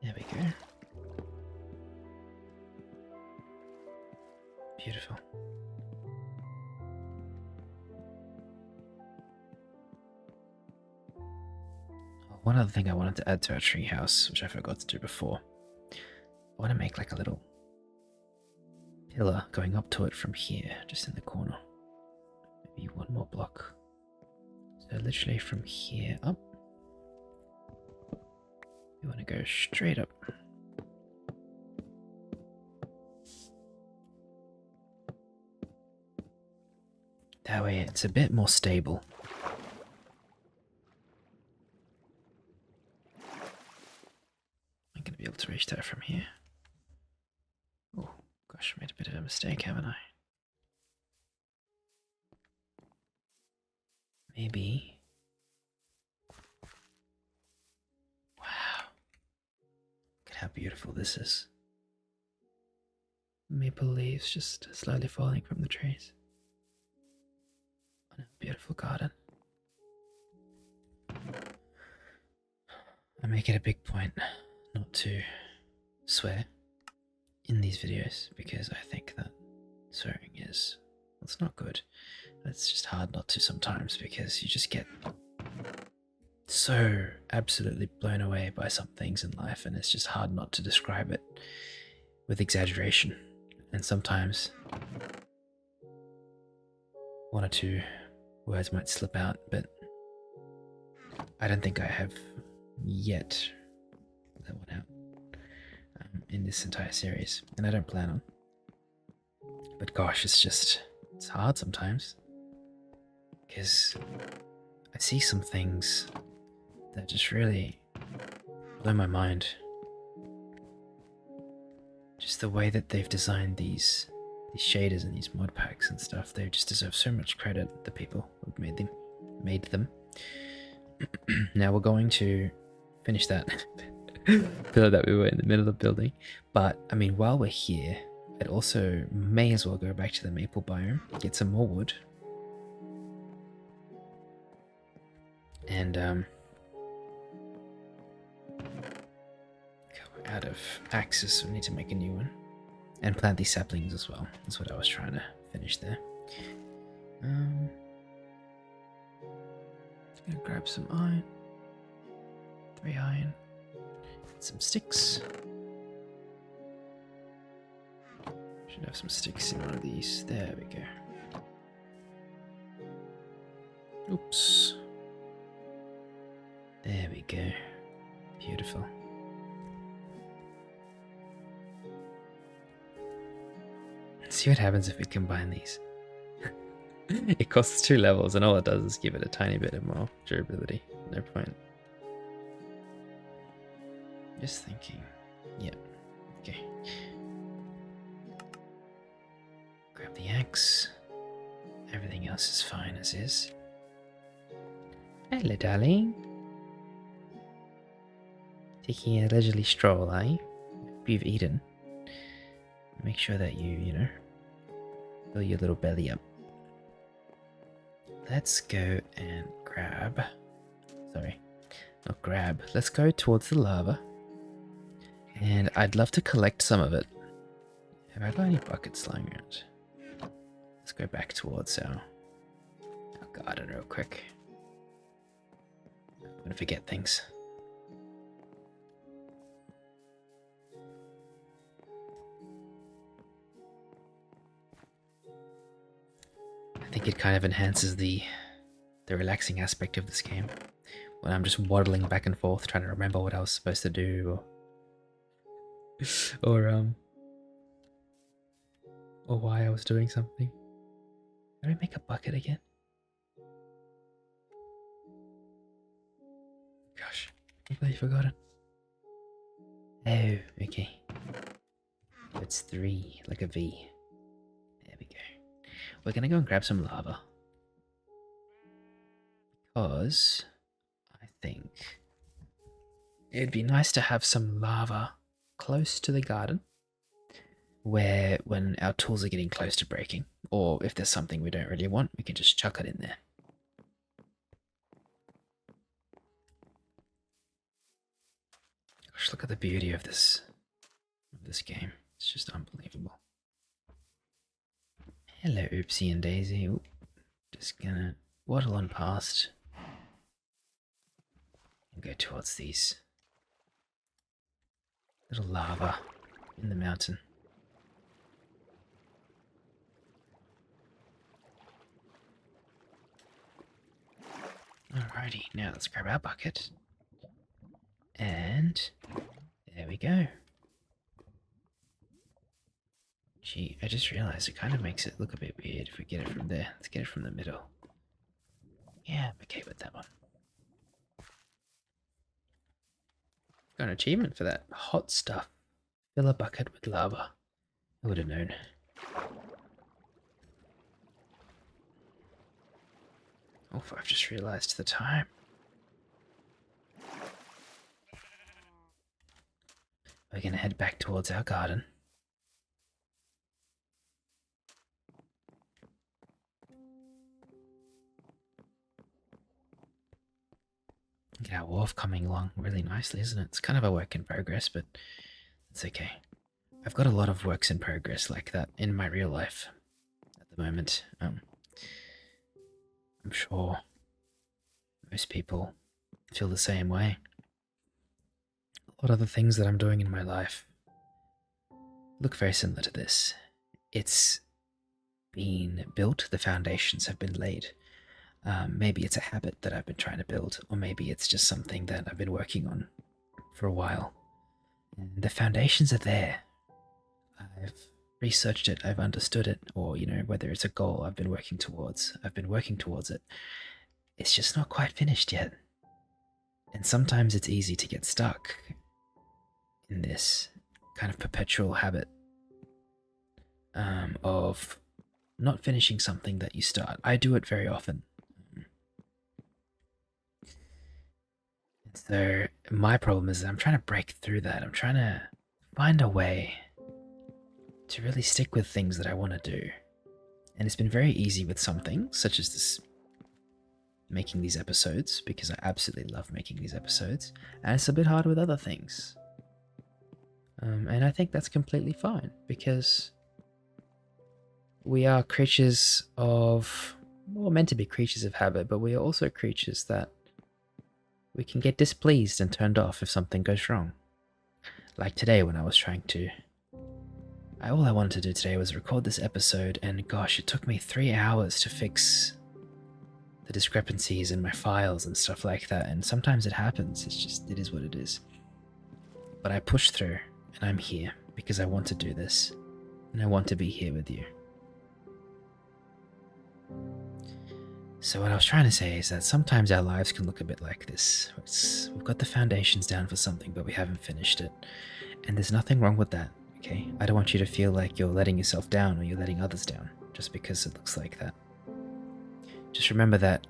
There we go. Beautiful. one other thing I wanted to add to our treehouse, which I forgot to do before. I want to make like a little pillar going up to it from here, just in the corner. Maybe one more block. So literally from here up. We want to go straight up. That way it's a bit more stable. I'm going to be able to reach that from here. Oh, gosh, I made a bit of a mistake, haven't I? Maybe. Wow. Look at how beautiful this is. Maple leaves just slowly falling from the trees. On a beautiful garden. I make it a big point not to swear in these videos because I think that swearing is, well, it's not good. It's just hard not to sometimes because you just get so absolutely blown away by some things in life, and it's just hard not to describe it with exaggeration. And sometimes one or two words might slip out, but I don't think I have yet let one out in this entire series, and I don't plan on. But gosh, it's hard sometimes because I see some things that just really blow my mind. Just the way that they've designed these shaders and these mod packs and stuff, they just deserve so much credit, the people who made them. Now we're going to finish that pillar that we were in the middle of building. But I mean, while we're here, I'd also may as well go back to the maple biome, get some more wood, and go out of axes, so we need to make a new one, and plant these saplings as well. That's what I was trying to finish there. Just gonna grab some iron, 3 iron, some sticks. Should have some sticks in one of these. There we go. Oops. There we go. Beautiful. Let's see what happens if we combine these. It costs 2 levels, and all it does is give it a tiny bit of more durability. No point. Just thinking. Yeah. Okay. Grab the axe. Everything else is fine as is. Hello, darling. Taking a leisurely stroll, are you? Hope you've eaten. Make sure that you know, fill your little belly up. Let's go and grab. Sorry, not grab. Let's go towards the lava. And I'd love to collect some of it. Have I got any buckets lying around? Let's go back towards our garden real quick. I'm gonna forget things. I think it kind of enhances the relaxing aspect of this game when I'm just waddling back and forth trying to remember what I was supposed to do, or why I was doing something. Did I make a bucket again? Gosh, I completely forgotten. Oh, okay. It's 3, like a V. There we go. We're gonna go and grab some lava. Because I think it'd be nice to have some lava close to the garden, where when our tools are getting close to breaking, or if there's something we don't really want, we can just chuck it in there. Gosh, look at the beauty of this game. It's just unbelievable. Hello, Oopsie and Daisy. Oop. Just gonna waddle on past. and go towards these little lava in the mountain. Alrighty, now let's grab our bucket. And there we go. Gee, I just realized it kind of makes it look a bit weird if we get it from there. Let's get it from the middle. Yeah, I'm okay with that one. Got an achievement for that. Hot stuff. Fill a bucket with lava. I would have known. Oh, I've just realized the time. We're going to head back towards our garden. Get our wharf coming along really nicely, isn't it? It's kind of a work in progress, but it's okay. I've got a lot of works in progress like that in my real life at the moment. I'm sure most people feel the same way. A lot of the things that I'm doing in my life look very similar to this. It's been built, the foundations have been laid. Maybe it's a habit that I've been trying to build, or maybe it's just something that I've been working on for a while. And the foundations are there. I've researched it, I've understood it, or, you know, whether it's a goal I've been working towards it. It's just not quite finished yet. And sometimes it's easy to get stuck in this kind of perpetual habit of not finishing something that you start. I do it very often. So my problem is that I'm trying to break through that. I'm trying to find a way to really stick with things that I want to do. And it's been very easy with some things, such as this, making these episodes, because I absolutely love making these episodes. And it's a bit hard with other things. And I think that's completely fine, because we are creatures of, well, meant to be creatures of habit, but we are also creatures that we can get displeased and turned off if something goes wrong. Like today when I was trying to... all I wanted to do today was record this episode, and gosh, it took me 3 hours to fix the discrepancies in my files and stuff like that, and sometimes it happens. It's just, it is what it is. But I pushed through, and I'm here because I want to do this, and I want to be here with you. So what I was trying to say is that sometimes our lives can look a bit like this. We've got the foundations down for something, but we haven't finished it. And there's nothing wrong with that, okay? I don't want you to feel like you're letting yourself down or you're letting others down just because it looks like that. Just remember that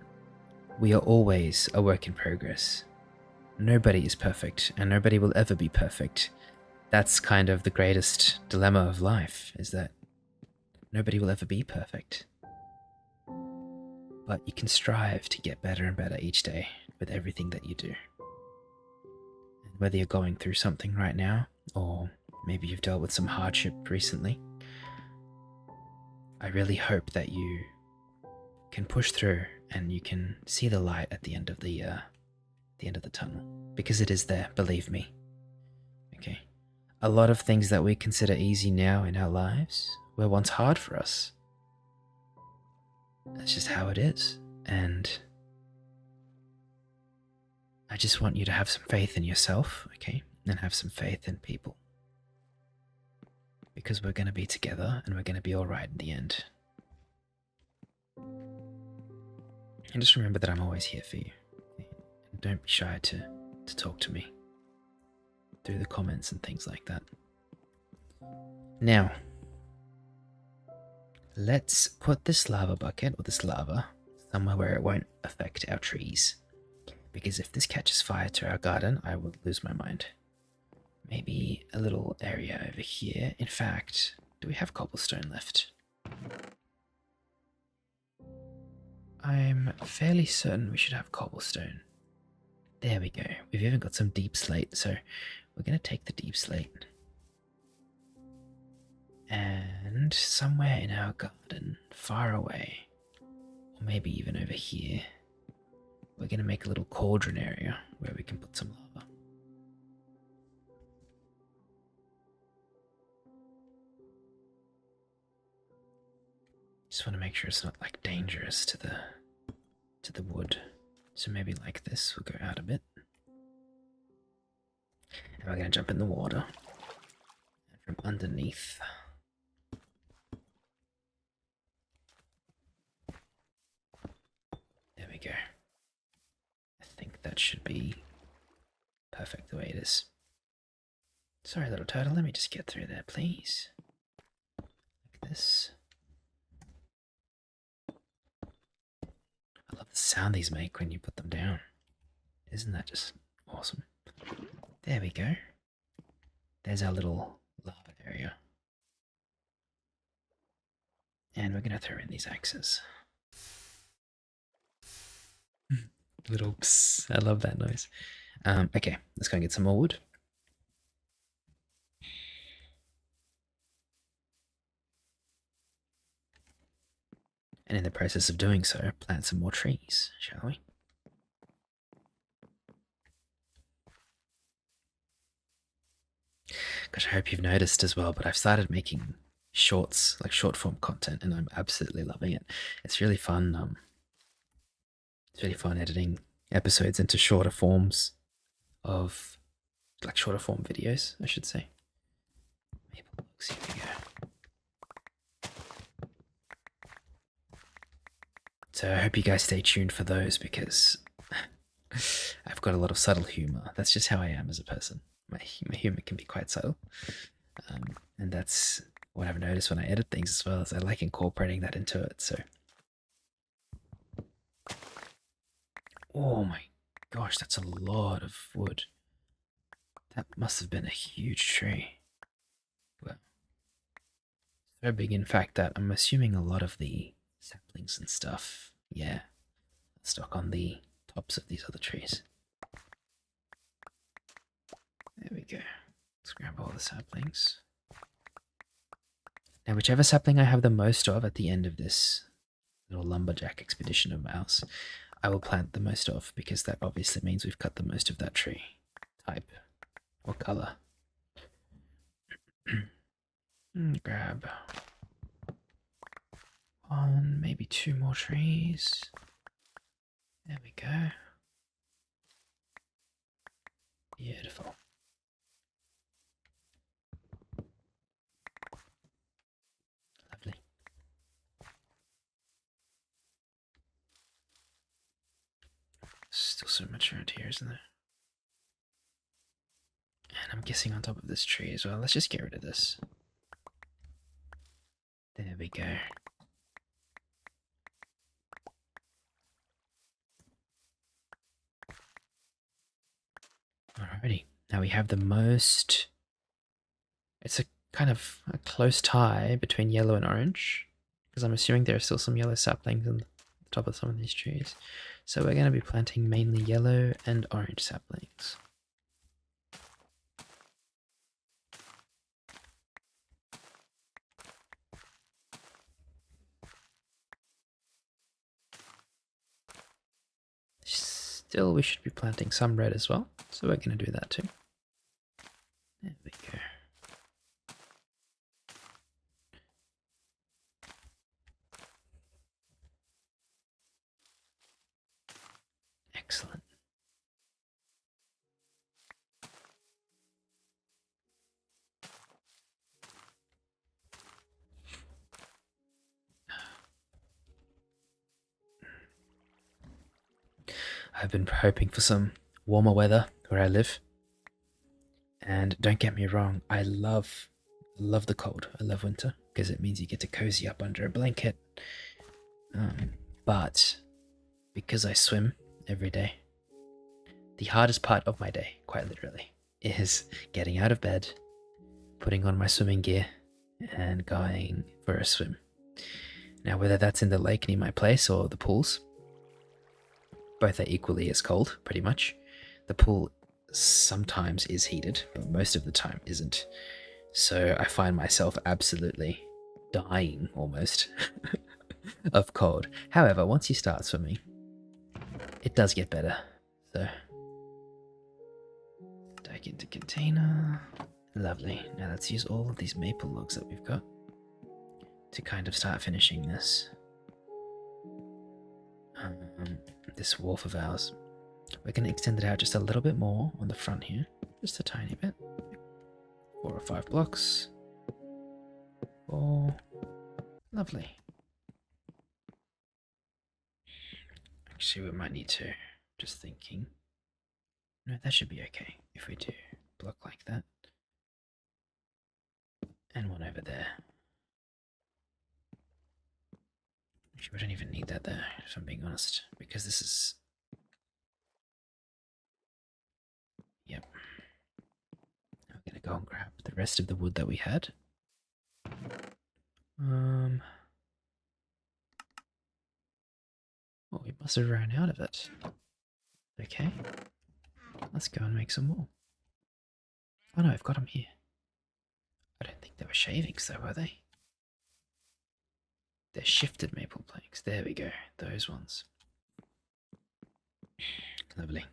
we are always a work in progress. Nobody is perfect, and nobody will ever be perfect. That's kind of the greatest dilemma of life, is that nobody will ever be perfect. But you can strive to get better and better each day with everything that you do. And whether you're going through something right now, or maybe you've dealt with some hardship recently, I really hope that you can push through and you can see the light at the end of the tunnel, because it is there, believe me. Okay, a lot of things that we consider easy now in our lives were once hard for us. That's just how it is, and I just want you to have some faith in yourself, okay, and have some faith in people, because we're going to be together and we're going to be alright in the end. And just remember that I'm always here for you, okay? And don't be shy to talk to me through the comments and things like that. Now, let's put this lava bucket, or this lava, somewhere where it won't affect our trees. Because if this catches fire to our garden, I will lose my mind. Maybe a little area over here. In fact, do we have cobblestone left? I'm fairly certain we should have cobblestone. There we go. We've even got some deep slate, so we're going to take the deep slate. And somewhere in our garden, far away, or maybe even over here, we're going to make a little cauldron area where we can put some lava. Just want to make sure it's not like dangerous to the wood. So maybe like this, we'll go out a bit. And we're going to jump in the water. And from underneath. There we go. I think that should be perfect the way it is. Sorry, little turtle, let me just get through there, please. Like this. I love the sound these make when you put them down. Isn't that just awesome? There we go. There's our little lava area. And we're going to throw in these axes. Little psst. I love that noise. Okay, let's go and get some more wood. And in the process of doing so, plant some more trees, shall we? Gosh, I hope you've noticed as well, but I've started making shorts, like short form content, and I'm absolutely loving it. It's really fun. It's really fun editing episodes into shorter forms of, like shorter form videos, I should say. Maple logs, here we go. So I hope you guys stay tuned for those because I've got a lot of subtle humor. That's just how I am as a person. My humor can be quite subtle. And that's what I've noticed when I edit things as well, as I like incorporating that into it. So, oh my gosh, that's a lot of wood. That must have been a huge tree. Well, so big in fact that I'm assuming a lot of the saplings and stuff, yeah, stuck on the tops of these other trees. There we go. Let's grab all the saplings. Now, whichever sapling I have the most of at the end of this little lumberjack expedition of ours, I will plant the most of, because that obviously means we've cut the most of that tree type or color. Grab one, maybe two more trees. There we go. Beautiful. Lovely. Still so much around here, isn't there? And I'm guessing on top of this tree as well. Let's just get rid of this. There we go. Alrighty, now we have the most, it's a kind of a close tie between yellow and orange, because I'm assuming there are still some yellow saplings on the top of some of these trees. So we're going to be planting mainly yellow and orange saplings. Still, we should be planting some red as well, so we're going to do that too. There we go. Excellent. I've been hoping for some warmer weather where I live. And don't get me wrong, I love the cold. I love winter because it means you get to cozy up under a blanket. But because I swim every day, the hardest part of my day, quite literally, is getting out of bed, putting on my swimming gear, and going for a swim. Now, whether that's in the lake near my place or the pools, both are equally as cold, pretty much. The pool sometimes is heated, but most of the time isn't. So I find myself absolutely dying, almost, of cold. However, once you start swimming, it does get better. So, stack into container. Lovely. Now let's use all of these maple logs that we've got to kind of start finishing this. This wharf of ours. We're going to extend it out just a little bit more on the front here. Just a tiny bit. 4 or 5 blocks. 4. Lovely. Actually, we might need to. Just thinking. No, that should be okay if we do a block like that. And one over there. Actually, we don't even need that there, if I'm being honest, because this is... Yep. Now we're going to go and grab the rest of the wood that we had. Oh, we must have run out of it. Okay. Let's go and make some more. Oh no, I've got them here. I don't think they were shavings though, were they? They're shifted maple planks. There we go. Those ones. Lovely.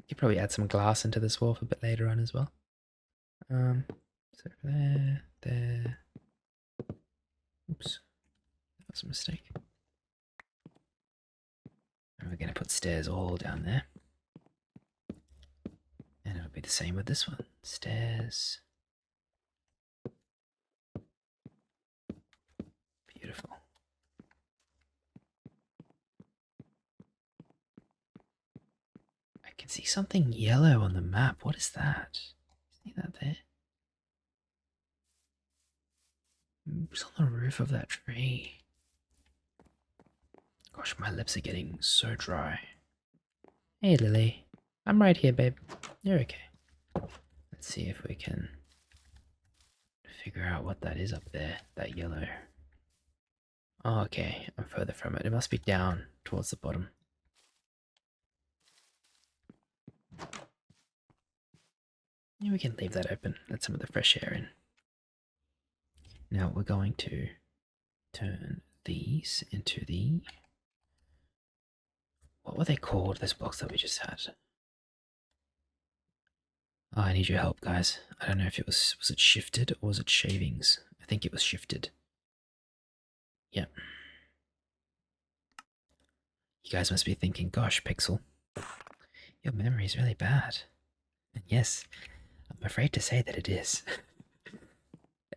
Could probably add some glass into this wharf a bit later on as well. So there. Oops. That was a mistake. And we're going to put stairs all down there. And it'll be the same with this one. Stairs. Beautiful. I can see something yellow on the map. What is that? See that there? It's on the roof of that tree. Gosh, my lips are getting so dry. Hey, Lily. I'm right here, babe. You're okay. Let's see if we can figure out what that is up there, that yellow. Oh, okay, I'm further from it. It must be down towards the bottom. Yeah, we can leave that open. Let some of the fresh air in. Now we're going to turn these into the... What were they called, those blocks that we just had? Oh, I need your help, guys. I don't know if it was it shifted or was it shavings? I think it was shifted. Yep. You guys must be thinking, gosh, Pixel, your memory is really bad. And yes, I'm afraid to say that it is.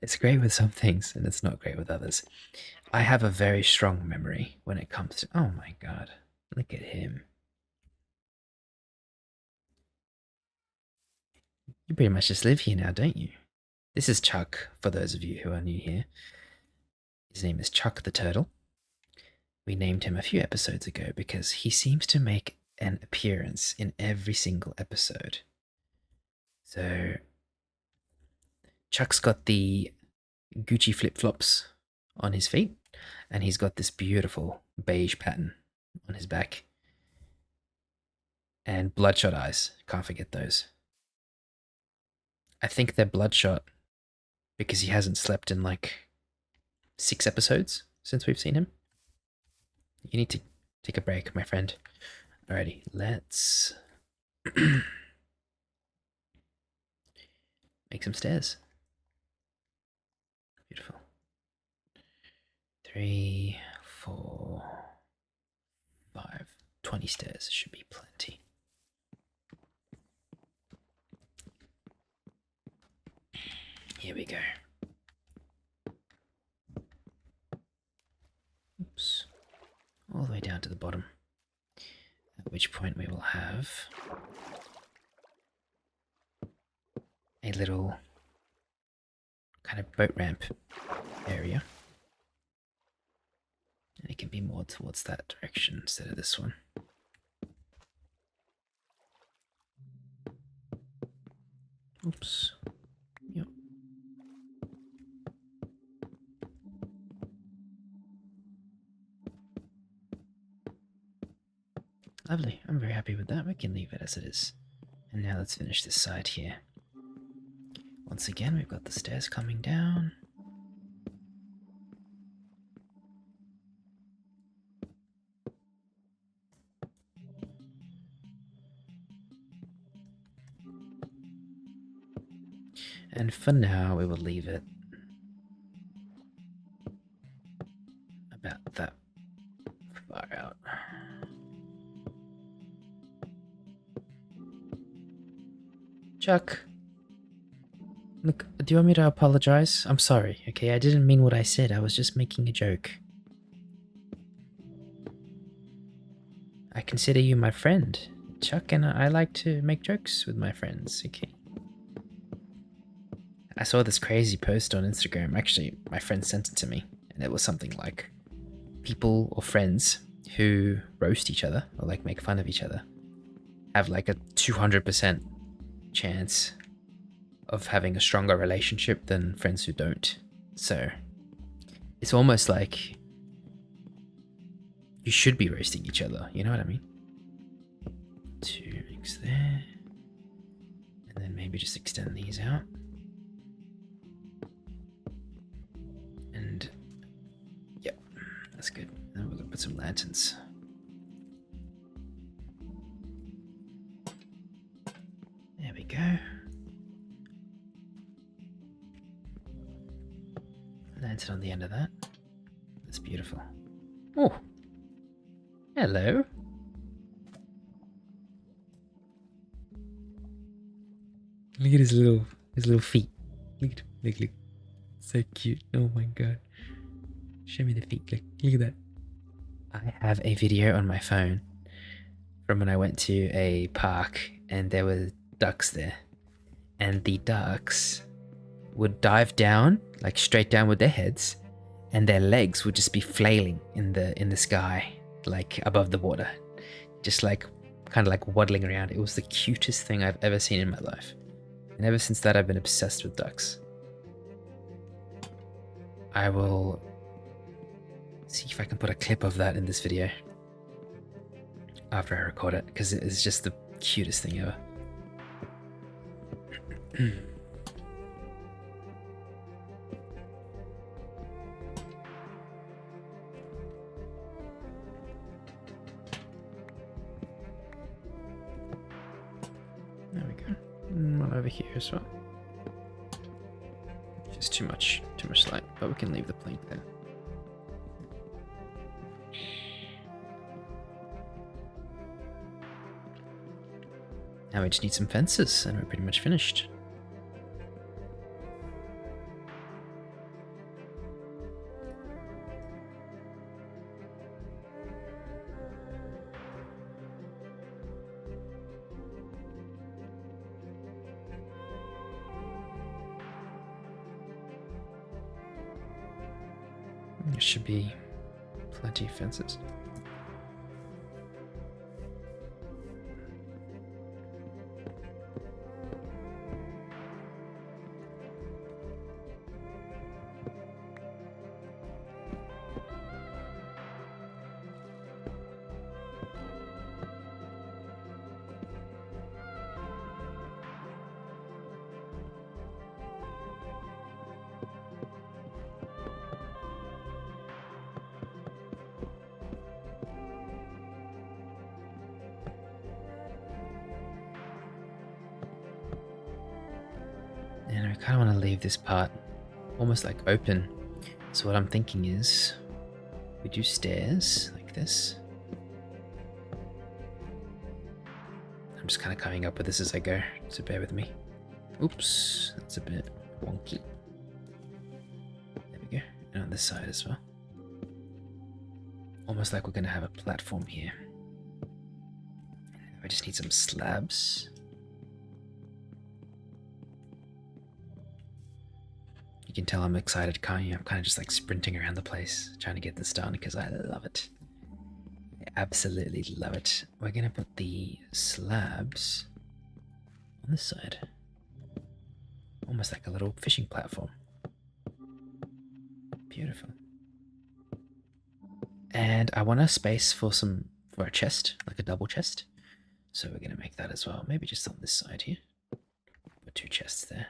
It's great with some things, and it's not great with others. I have a very strong memory when it comes to... Oh my god, look at him. You pretty much just live here now, don't you? This is Chuck, for those of you who are new here. His name is Chuck the Turtle. We named him a few episodes ago because he seems to make an appearance in every single episode. So, Chuck's got the Gucci flip-flops on his feet, and he's got this beautiful beige pattern on his back. And bloodshot eyes, can't forget those. I think they're bloodshot because he hasn't slept in like 6 episodes since we've seen him. You need to take a break, my friend. Alrighty, let's make some stairs. Beautiful. 3, 4, 5. 20 stairs should be plenty. Here we go. Oops. All the way down to the bottom. At which point we will have a little kind of boat ramp area. And it can be more towards that direction instead of this one. Oops. Yep. Lovely. I'm very happy with that. We can leave it as it is. And now let's finish this side here. Once again, we've got the stairs coming down. And for now, we will leave it about that far out. Chuck, look, do you want me to apologize? I'm sorry, okay? I didn't mean what I said. I was just making a joke. I consider you my friend, Chuck, and I like to make jokes with my friends, okay? I saw this crazy post on Instagram. Actually, my friend sent it to me, and it was something like people or friends who roast each other or like make fun of each other have like a 200% chance of having a stronger relationship than friends who don't. So it's almost like you should be roasting each other, you know what I mean? 2 inks there. And then maybe just extend these out. And yep, that's good. Then we're gonna put some lanterns. There we go. Lantern on the end of that. That's beautiful. Oh, hello. Look at his little feet. Look at him. Look. So cute. Oh my god. Show me the feet. Look at that. I have a video on my phone from when I went to a park and there were ducks there. And the ducks would dive down, like straight down with their heads, and their legs would just be flailing in the sky, like above the water. Just like kind of like waddling around. It was the cutest thing I've ever seen in my life. And ever since that, I've been obsessed with ducks. I will see if I can put a clip of that in this video after I record it, because it is just the cutest thing ever. There we go. One over here as well. Just too much light, but we can leave the plank there. Now we just need some fences and we're pretty much finished. There should be plenty of fences. And I kind of want to leave this part almost like open. So what I'm thinking is we do stairs like this. I'm just kind of coming up with this as I go, so bear with me. Oops, that's a bit wonky. There we go, and on this side as well. Almost like we're going to have a platform here. I just need some slabs. You can tell I'm excited, can't you? I'm kind of just like sprinting around the place trying to get this done because I love it. I absolutely love it. We're going to put the slabs on this side. Almost like a little fishing platform. Beautiful. And I want a space for a chest, like a double chest. So we're going to make that as well. Maybe just on this side here. Put 2 chests there.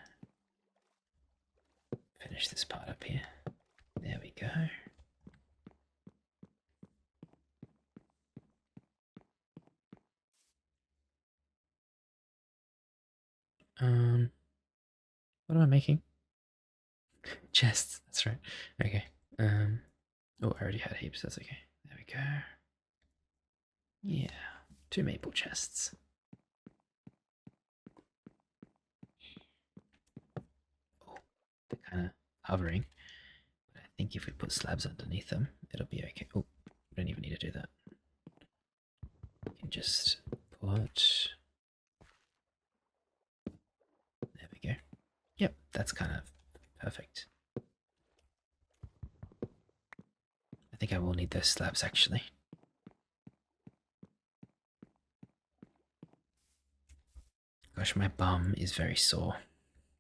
Finish this part up here. There we go. What am I making? Chests. That's right. Okay. Oh, I already had heaps. That's okay. There we go. Yeah. 2 maple chests. Oh, they're kind of hovering. But I think if we put slabs underneath them, it'll be okay. Oh, we don't even need to do that. We can just put... There we go. Yep, that's kind of perfect. I think I will need those slabs actually. Gosh, my bum is very sore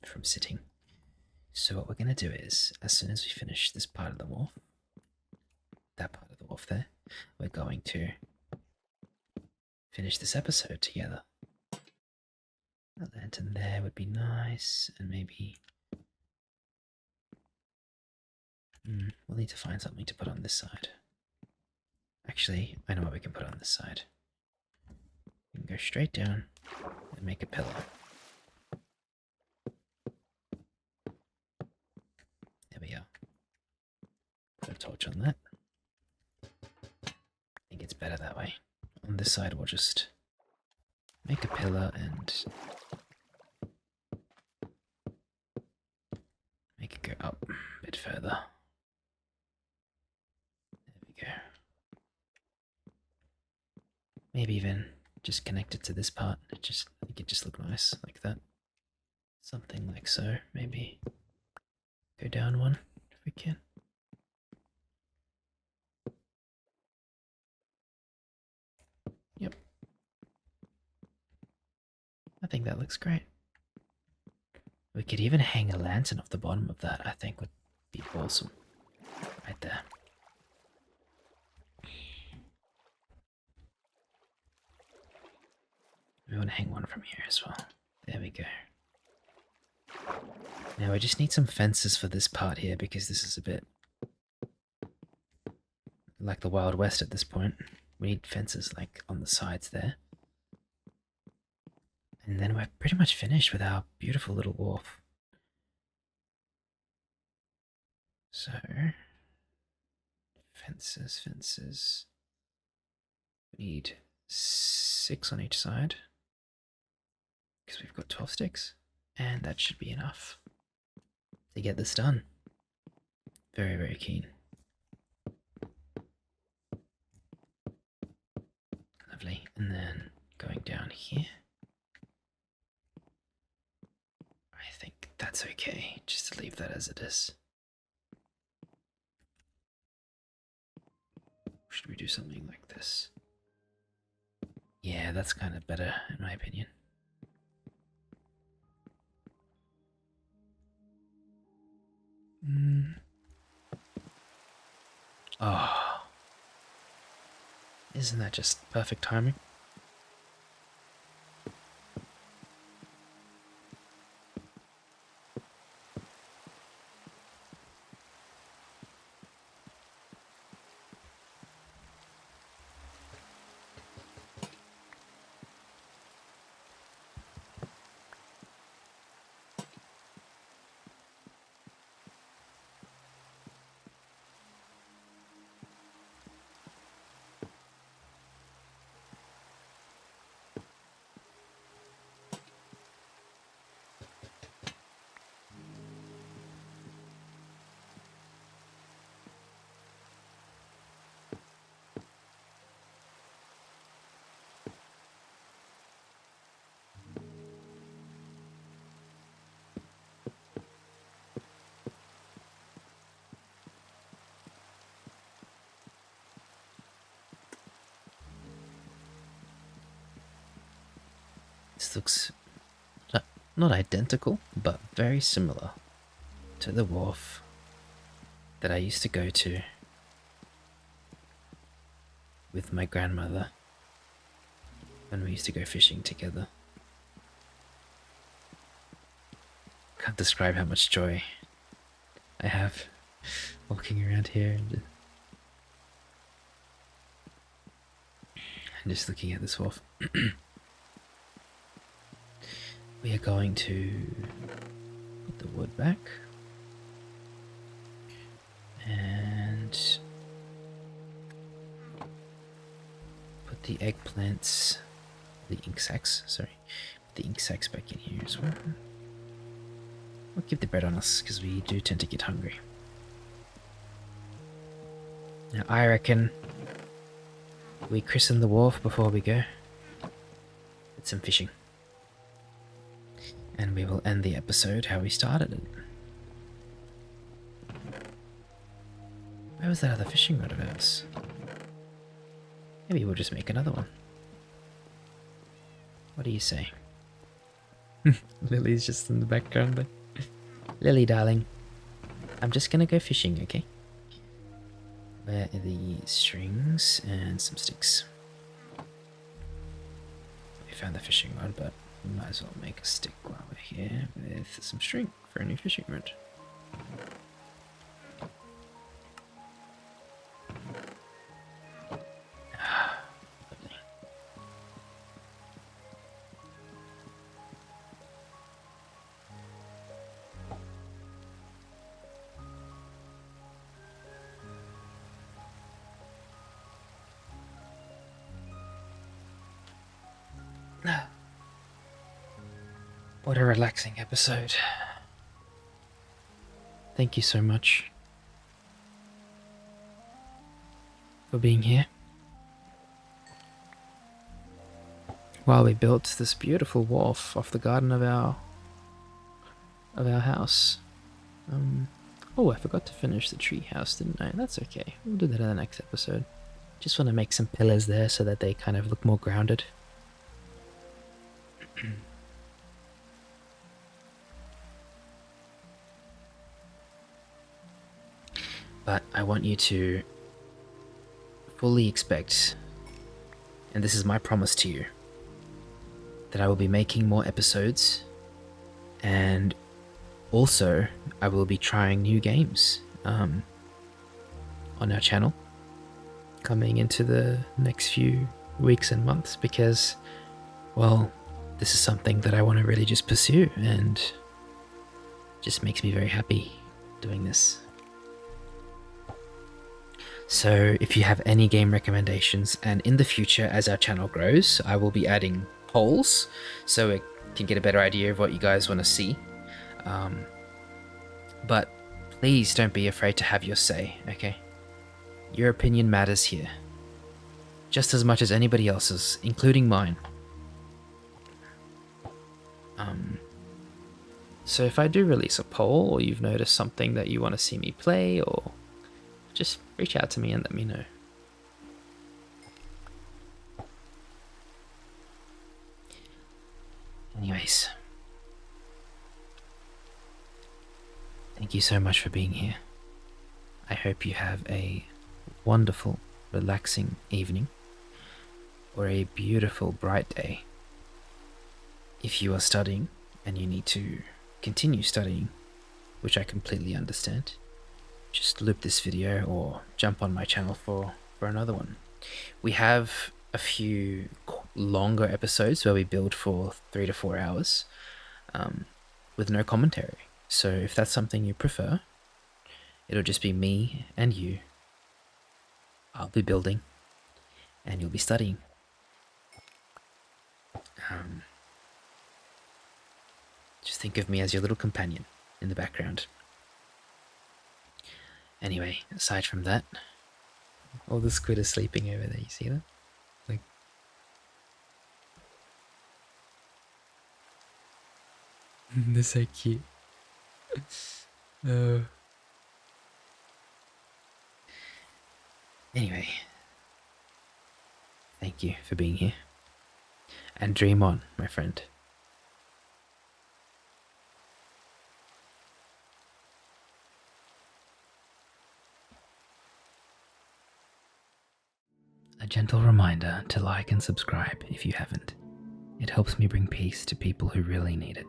from sitting. So what we're going to do is, as soon as we finish this part of the wharf, that part of the wharf there, we're going to finish this episode together. A lantern there would be nice, and maybe... we'll need to find something to put on this side. Actually, I know what we can put on this side. We can go straight down and make a pillar. There we are. Put a torch on that. I think it's better that way. On this side, we'll just make a pillar and make it go up a bit further. There we go. Maybe even just connect it to this part. I think it just look nice like that. Something like so, maybe. Go down one if we can. Yep. I think that looks great. We could even hang a lantern off the bottom of that, I think would be awesome. Right there. We want to hang one from here as well. There we go. Now we just need some fences for this part here because this is a bit like the Wild West at this point. We need fences like on the sides there. And then we're pretty much finished with our beautiful little wharf. So, fences. We need 6 on each side because we've got 12 sticks, and that should be enough to get this done. Very, very keen. Lovely. And then going down here. I think that's okay, just to leave that as it is. Should we do something like this? Yeah, that's kind of better in my opinion. Oh, isn't that just perfect timing? This looks not identical, but very similar to the wharf that I used to go to with my grandmother when we used to go fishing together. Can't describe how much joy I have walking around here and just looking at this wharf. We are going to put the back. And put the eggplants, the ink sacks, sorry, put the ink sacks back in here as well. We'll keep the bread on us because we do tend to get hungry. Now I reckon we christen the wharf before we go. Get some fishing. And we will end the episode how we started it. Where was that other fishing rod of ours? Maybe we'll just make another one. What do you say? Lily's just in the background there. Lily, darling. I'm just gonna go fishing, okay? Where are the strings and some sticks? We found the fishing rod, but we might as well make a stick while we're here with some string for a new fishing rod. What a relaxing episode. Thank you so much for being here while we built this beautiful wharf off the garden of our house. Oh, I forgot to finish the tree house, didn't I? That's okay. We'll do that in the next episode. Just want to make some pillars there so that they kind of look more grounded. But I want you to fully expect, and this is my promise to you, that I will be making more episodes, and also I will be trying new games on our channel coming into the next few weeks and months, because, well, this is something that I want to really just pursue, and just makes me very happy doing this. So if you have any game recommendations, and in the future as our channel grows, I will be adding polls so it can get a better idea of what you guys want to see. But please don't be afraid to have your say, okay? Your opinion matters here, just as much as anybody else's, including mine. So if I do release a poll, or you've noticed something that you want to see me play, or just reach out to me and let me know. Anyways, thank you so much for being here. I hope you have a wonderful, relaxing evening, or a beautiful, bright day. If you are studying and you need to continue studying, which I completely understand, just loop this video or jump on my channel for another one. We have a few longer episodes where we build for 3 to 4 hours with no commentary. So if that's something you prefer, it'll just be me and you. I'll be building and you'll be studying. Just think of me as your little companion in the background. Anyway, aside from that, all the squid is sleeping over there, you see that? Like, they're so cute. Anyway, thank you for being here, and dream on, my friend. A gentle reminder to like and subscribe if you haven't. It helps me bring peace to people who really need it.